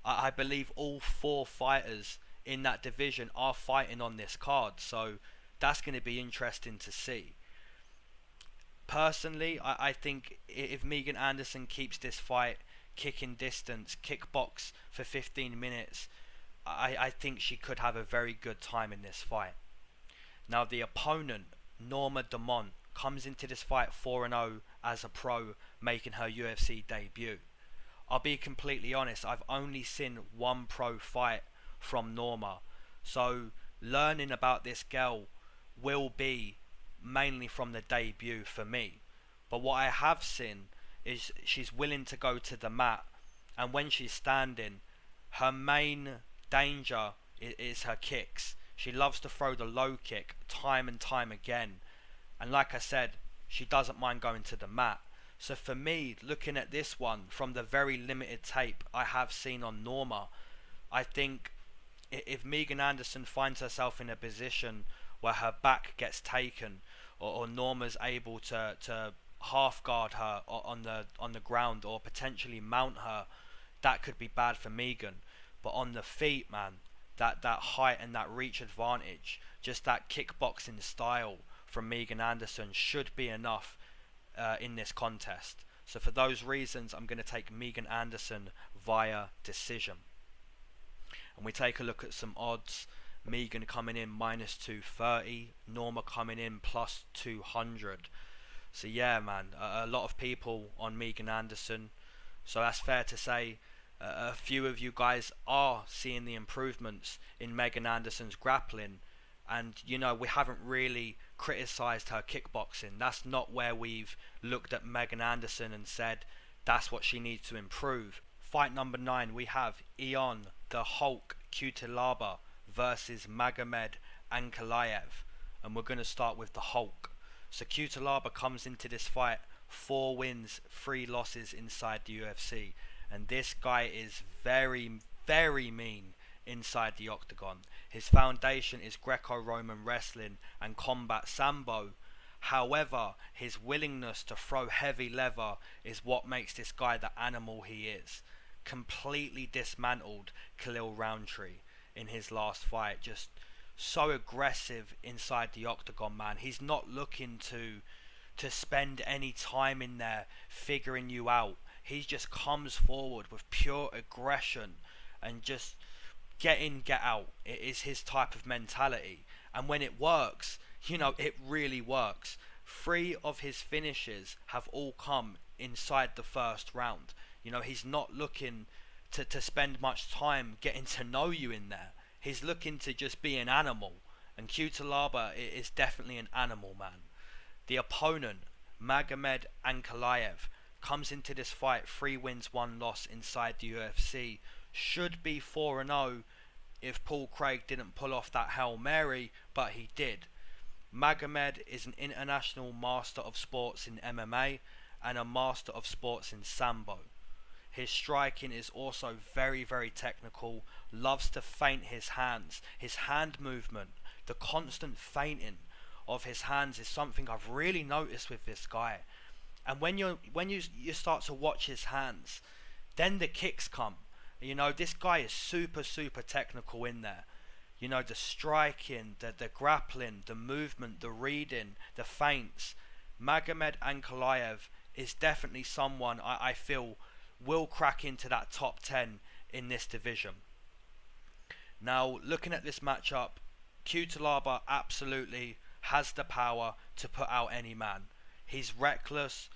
I believe all 4 fighters in that division are fighting on this card. So that's going to be interesting to see. Personally, I think if Megan Anderson keeps this fight kicking distance, kickbox for 15 minutes, I think she could have a very good time in this fight. Now the opponent, Norma Dumont, comes into this fight 4-0 as a pro, making her UFC debut. I'll be completely honest, I've only seen one pro fight from Norma, so learning about this girl will be mainly from the debut for me. But what I have seen is she's willing to go to the mat, and when she's standing, her main danger is her kicks. She loves to throw the low kick time and time again, and like I said, she doesn't mind going to the mat. So for me, looking at this one from the very limited tape I have seen on Norma, I think if Megan Anderson finds herself in a position where her back gets taken, or Norma's able to half guard her on the ground or potentially mount her, that could be bad for Megan. But on the feet, man, that height and that reach advantage, just that kickboxing style from Megan Anderson should be enough in this contest. So for those reasons, I'm going to take Megan Anderson via decision. And we take a look at some odds. Megan coming in -230, Norma coming in +200. So yeah, man, a lot of people on Megan Anderson. So that's fair to say a few of you guys are seeing the improvements in Megan Anderson's grappling. And, you know, we haven't really criticised her kickboxing. That's not where we've looked at Megan Anderson and said that's what she needs to improve. Fight number 9, we have Ion the Hulk Cutelaba versus Magomed Ankalaev, and we're going to start with the Hulk. So Cutelaba comes into this fight 4 wins, 3 losses inside the UFC, and this guy is very, very mean inside the octagon. His foundation is Greco-Roman wrestling and combat sambo. However, his willingness to throw heavy leather is what makes this guy the animal he is. Completely dismantled Khalil Roundtree in his last fight. Just so aggressive inside the octagon, man. He's not looking to spend any time in there figuring you out. He just comes forward with pure aggression and just get in, get out. It is his type of mentality. And when it works, you know, it really works. 3 of his finishes have all come inside the first round. You know, he's not looking to spend much time getting to know you in there. He's looking to just be an animal. And Cutelaba is definitely an animal, man. The opponent, Magomed Ankalaev, comes into this fight 3 wins, 1 loss inside the UFC. Should be 4-0 if Paul Craig didn't pull off that Hail Mary, but he did. Magomed is an international master of sports in MMA and a master of sports in Sambo. His striking is also very, very technical, loves to feint his hands. His hand movement, the constant feinting of his hands is something I've really noticed with this guy. And when you start to watch his hands, then the kicks come. You know, this guy is super technical in there. You know, the striking, the grappling, the movement, the reading, the feints. Magomed Ankalaev is definitely someone I feel will crack into that top 10 in this division. Now, looking at this matchup, Cutelaba absolutely has the power to put out any man. He's reckless,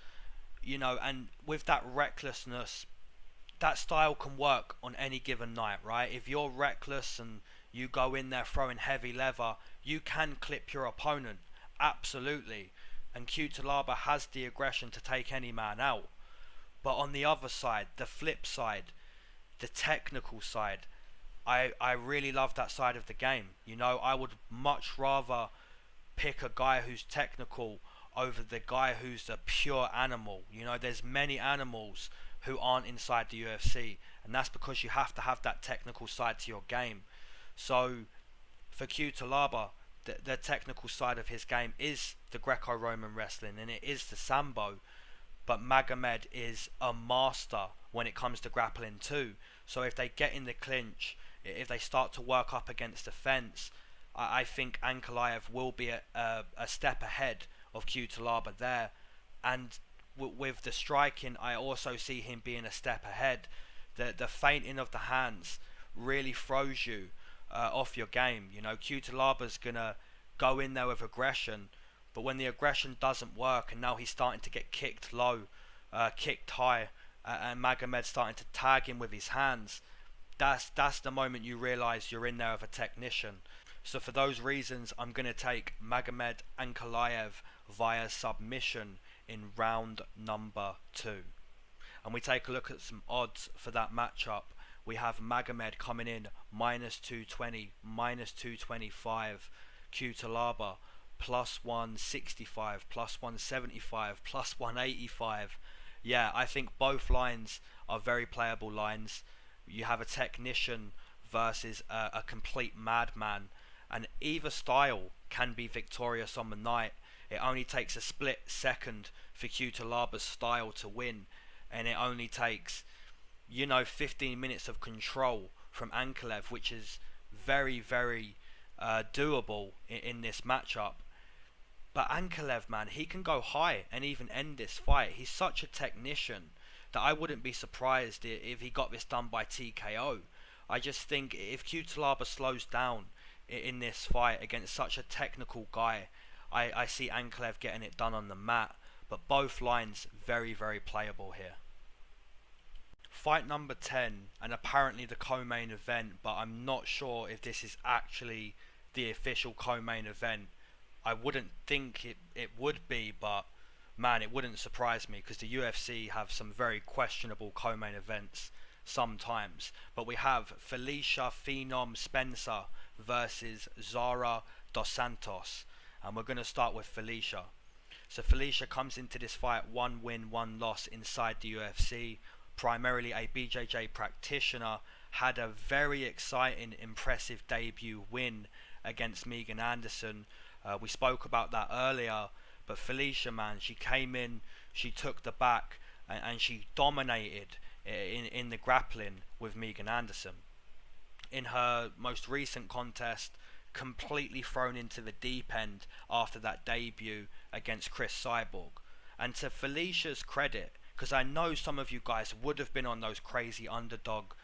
you know, and with that recklessness, that style can work on any given night, right? If you're reckless and you go in there throwing heavy leather, you can clip your opponent, absolutely. And Cutelaba has the aggression to take any man out. But on the other side, the flip side, the technical side, I really love that side of the game. You know, I would much rather pick a guy who's technical over the guy who's a pure animal. You know, there's many animals who aren't inside the UFC, and that's because you have to have that technical side to your game. So for Cutelaba, the technical side of his game is the Greco-Roman wrestling, and it is the Sambo. But Magomed is a master when it comes to grappling too. So if they get in the clinch, if they start to work up against the fence, I think Ankalaev will be a step ahead of Cutelaba there. And with the striking, I also see him being a step ahead. The feinting of the hands really throws you off your game. You know, Cutelaba's gonna go in there with aggression, but when the aggression doesn't work, and now he's starting to get kicked low, kicked high, and Magomed's starting to tag him with his hands, that's the moment you realise you're in there with a technician. So for those reasons, I'm going to take Magomed Ankalaev via submission in round number 2. And we take a look at some odds for that matchup. We have Magomed coming in minus 220, minus 225. Cutelaba plus 165, plus 175, plus 185. Yeah, I think both lines are very playable lines. You have a technician versus a complete madman, and either style can be victorious on the night. It only takes a split second for Cutelaba's style to win, and it only takes, you know, 15 minutes of control from Ankalaev, which is very doable in this matchup. But Ankalaev, man, he can go high and even end this fight. He's such a technician that I wouldn't be surprised if he got this done by TKO. I just think if Cutelaba slows down in this fight against such a technical guy, I see Ankalaev getting it done on the mat. But both lines very playable here. Fight number 10, and apparently the co-main event, but I'm not sure if this is actually the official co-main event. I wouldn't think it would be, but man, it wouldn't surprise me because the UFC have some very questionable co-main events sometimes. But we have Felicia Phenom Spencer versus Zarah Dos Santos, and we're going to start with Felicia. So Felicia comes into this fight 1 win, 1 loss inside the UFC, primarily a BJJ practitioner, had a very exciting, impressive debut win against Megan Anderson. We spoke about that earlier, but Felicia, man, she came in, she took the back, and she dominated in the grappling with Megan Anderson. In her most recent contest, completely thrown into the deep end after that debut against Chris Cyborg. And to Felicia's credit, because I know some of you guys would have been on those crazy underdog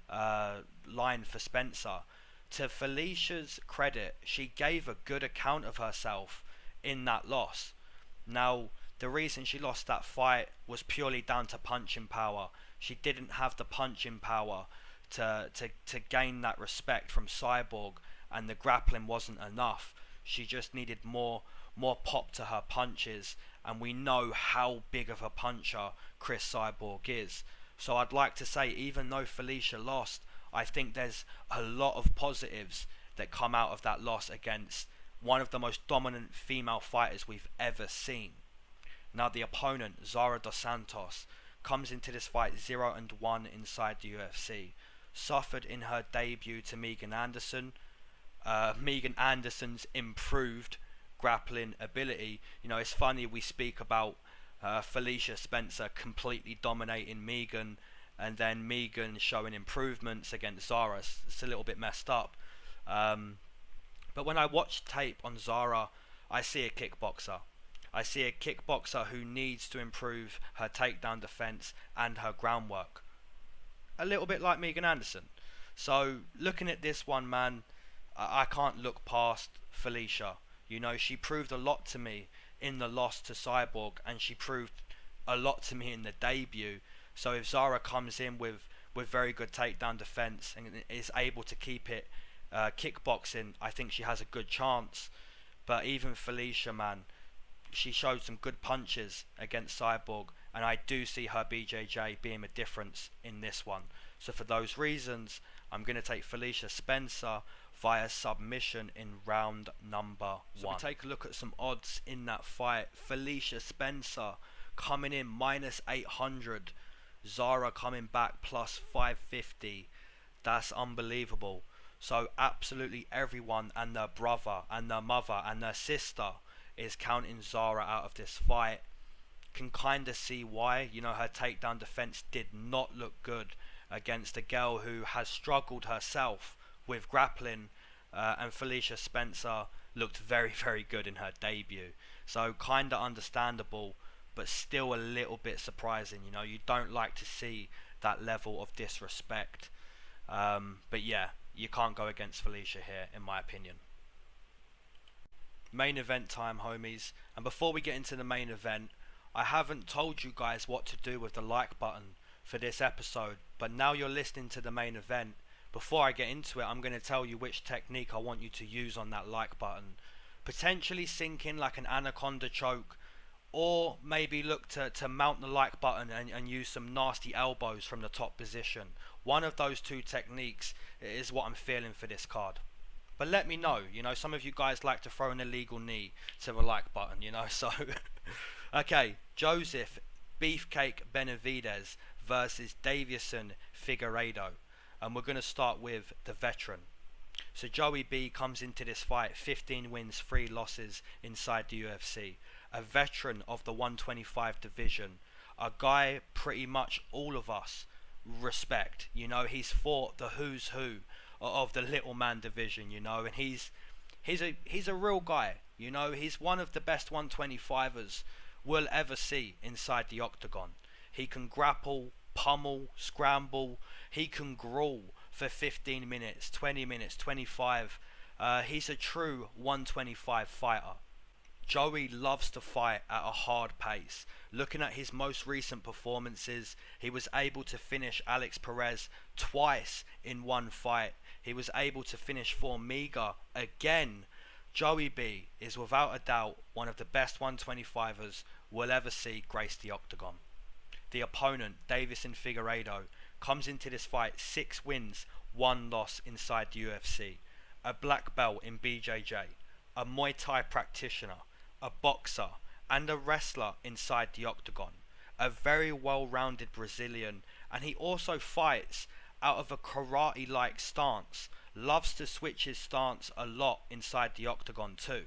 line for Spencer, to Felicia's credit, she gave a good account of herself in that loss. Now, the reason she lost that fight was purely down to punching power. She didn't have the punching power to gain that respect from Cyborg, and the grappling wasn't enough. She just needed more pop to her punches, and we know how big of a puncher Chris Cyborg is. So I'd like to say, even though Felicia lost, I think there's a lot of positives that come out of that loss against one of the most dominant female fighters we've ever seen. Now the opponent, Zarah Dos Santos, comes into this fight 0-1 inside the UFC. Suffered in her debut to Megan Anderson. Megan Anderson's improved grappling ability. You know, it's funny we speak about Felicia Spencer completely dominating Megan, and then Megan showing improvements against Zarah. It's a little bit messed up. But when I watch tape on Zarah, I see a kickboxer. I see a kickboxer who needs to improve her takedown defense and her groundwork. A little bit like Megan Anderson. So looking at this one, man, I can't look past Felicia. You know, she proved a lot to me in the loss to Cyborg, and she proved a lot to me in the debut. So if Zarah comes in with very good takedown defense and is able to keep it kickboxing, I think she has a good chance. But even Felicia, man, she showed some good punches against Cyborg, and I do see her BJJ being a difference in this one. So for those reasons, I'm going to take Felicia Spencer via submission in round number 1. So we take a look at some odds in that fight. Felicia Spencer coming in -800. Zarah coming back +550. That's unbelievable. So absolutely everyone and their brother and their mother and their sister is counting Zarah out of this fight. Can kind of see why. You know, her takedown defense did not look good against a girl who has struggled herself with grappling, and Felicia Spencer looked very, very good in her debut. So kind of understandable, but still a little bit surprising. You know, you don't like to see that level of disrespect. But yeah, you can't go against Felicia here, in my opinion. Main event time, homies. And before we get into the main event, I haven't told you guys what to do with the like button for this episode, but now you're listening to the main event. Before I get into it, I'm going to tell you which technique I want you to use on that like button. Potentially sink in like an anaconda choke, or maybe look to mount the like button and use some nasty elbows from the top position. One of those two techniques is what I'm feeling for this card. But let me know, you know, some of you guys like to throw an illegal knee to the like button, you know, so... Okay, Joseph Beefcake Benavidez versus Dawson Figueiredo. And we're going to start with the veteran. So Joey B comes into this fight 15 wins, 3 losses inside the UFC. A veteran of the 125 division. A guy pretty much all of us respect. You know, he's fought the who's who of the little man division, you know, and he's a real guy. You know, he's one of the best 125ers we'll ever see inside the octagon. He can grapple, pummel, scramble. He can brawl for 15 minutes, 20 minutes, 25. He's a true 125 fighter. Joey loves to fight at a hard pace. Looking at his most recent performances, he was able to finish Alex Perez twice in one fight. He was able to finish Formiga again. Joey B is without a doubt one of the best 125ers we'll ever see grace the octagon. The opponent, Dawson Figueiredo, comes into this fight 6 wins, 1 loss inside the UFC. A black belt in BJJ, a Muay Thai practitioner, a boxer, and a wrestler inside the octagon. A very well-rounded Brazilian, and he also fights out of a karate-like stance. Loves to switch his stance a lot inside the octagon too.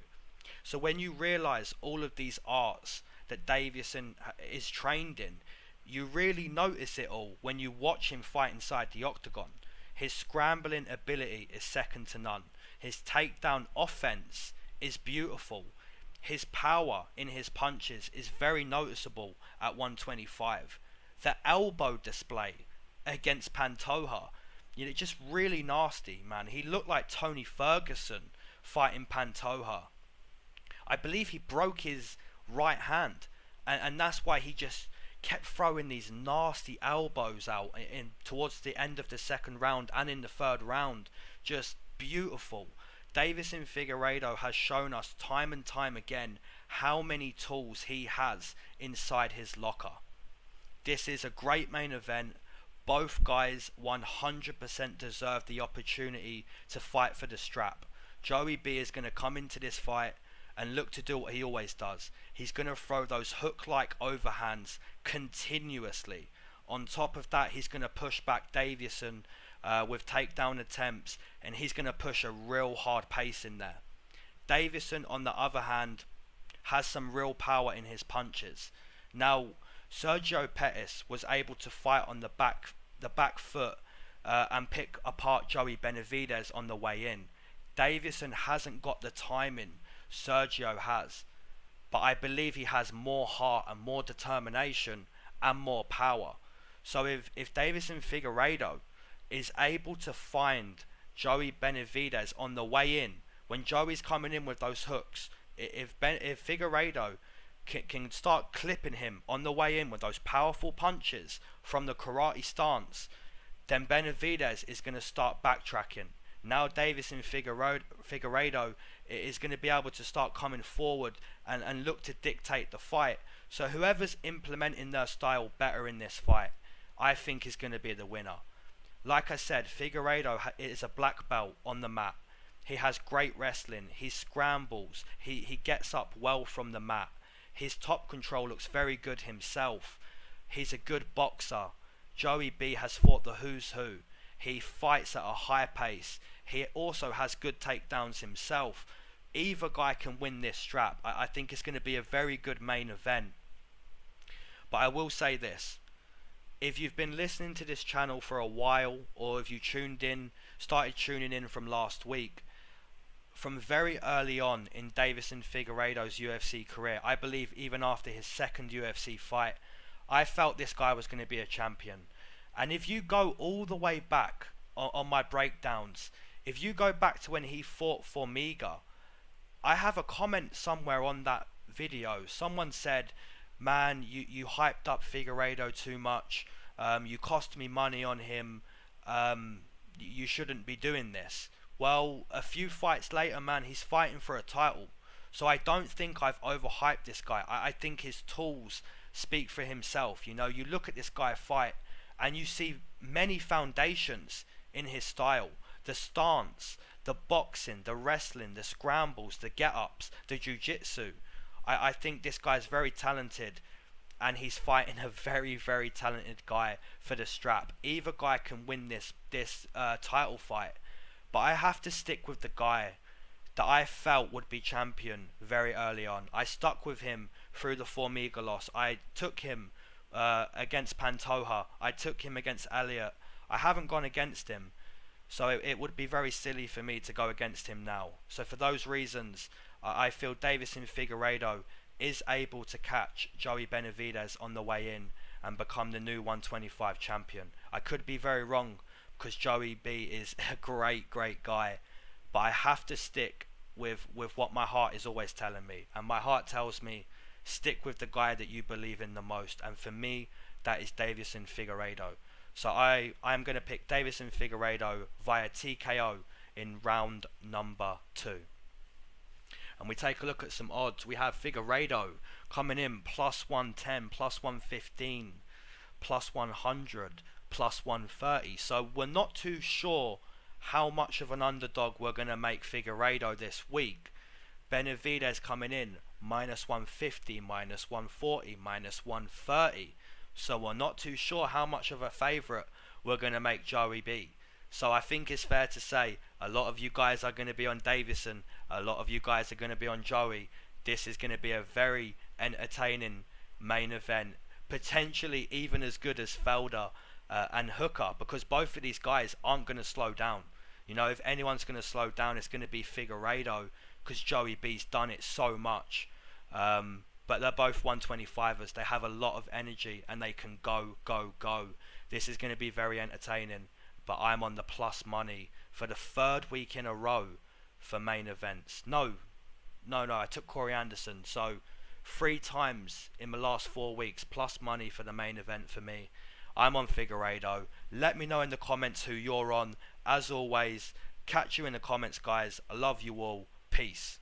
So when you realize all of these arts that Dawson is trained in, you really notice it all when you watch him fight inside the octagon. His scrambling ability is second to none. His takedown offense is beautiful. His power in his punches is very noticeable at 125. The elbow display against Pantoja, you know, just really nasty, man. He looked like Tony Ferguson fighting Pantoja. I believe he broke his right hand, and that's why he just kept throwing these nasty elbows out in towards the end of the second round and in the third round. Just beautiful. Dawson Figueiredo has shown us time and time again how many tools he has inside his locker. This is a great main event. Both guys 100% deserve the opportunity to fight for the strap. Joey B is going to come into this fight and look to do what he always does. He's going to throw those hook-like overhands continuously. On top of that, he's going to push back Dawson with takedown attempts, and he's going to push a real hard pace in there. Dawson, on the other hand, has some real power in his punches. Now, Sergio Pettis was able to fight on the back foot and pick apart Joey Benavidez on the way in. Davison hasn't got the timing Sergio has, but I believe he has more heart and more determination and more power. So if Davison Figueiredo is able to find Joey Benavidez on the way in, when Joey's coming in with those hooks, if Figueiredo can start clipping him on the way in with those powerful punches from the karate stance, then Benavidez is going to start backtracking. Now Davison Figueiredo is going to be able to start coming forward and look to dictate the fight. So whoever's implementing their style better in this fight, I think is going to be the winner. Like I said, Figueiredo is a black belt on the mat. He has great wrestling. He scrambles. He gets up well from the mat. His top control looks very good himself. He's a good boxer. Joey B has fought the who's who. He fights at a high pace. He also has good takedowns himself. Either guy can win this strap. I think it's going to be a very good main event. But I will say this. If you've been listening to this channel for a while, or if you started tuning in from last week, from very early on in Davison Figueiredo's UFC career, I believe even after his second UFC fight, I felt this guy was going to be a champion. And if you go all the way back on my breakdowns, if you go back to when he fought Formiga, I have a comment somewhere on that video. Someone said, man, you hyped up Figueiredo too much. You cost me money on him. You shouldn't be doing this. Well, a few fights later, man, he's fighting for a title. So I don't think I've overhyped this guy. I think his tools speak for himself. You know, you look at this guy fight and you see many foundations in his style. The stance, the boxing, the wrestling, the scrambles, the get-ups, the jiu-jitsu. I think this guy's very talented, and he's fighting a very, very talented guy for the strap. Either guy can win this title fight, but I have to stick with the guy that I felt would be champion very early on. I stuck with him through the Formiga loss. I took him against Pantoja. I took him against Elliott. I haven't gone against him, so it would be very silly for me to go against him now. So for those reasons, I feel Davison Figueiredo is able to catch Joey Benavidez on the way in and become the new 125 champion. I could be very wrong, because Joey B is a great guy, but I have to stick with what my heart is always telling me, and my heart tells me stick with the guy that you believe in the most, and for me that is Davison Figueiredo. So I am going to pick Davison Figueiredo via TKO in round number 2. And we take a look at some odds. We have Figueiredo coming in plus 110, plus 115, plus 100, plus 130. So we're not too sure how much of an underdog we're going to make Figueiredo this week. Benavidez coming in minus 150, minus 140, minus 130. So we're not too sure how much of a favourite we're going to make Joey B. So I think it's fair to say a lot of you guys are going to be on Davison, a lot of you guys are going to be on Joey. This is going to be a very entertaining main event, potentially even as good as Felder and Hooker, because both of these guys aren't going to slow down. You know, if anyone's going to slow down, it's going to be Figueiredo, because Joey B's done it so much. But they're both 125ers. They have a lot of energy and they can go. This is going to be very entertaining. But I'm on the plus money for the 3rd week in a row for main events. No, I took Corey Anderson. So 3 times in the last 4 weeks, plus money for the main event for me. I'm on Figueiredo. Let me know in the comments who you're on. As always, catch you in the comments, guys. I love you all. Peace.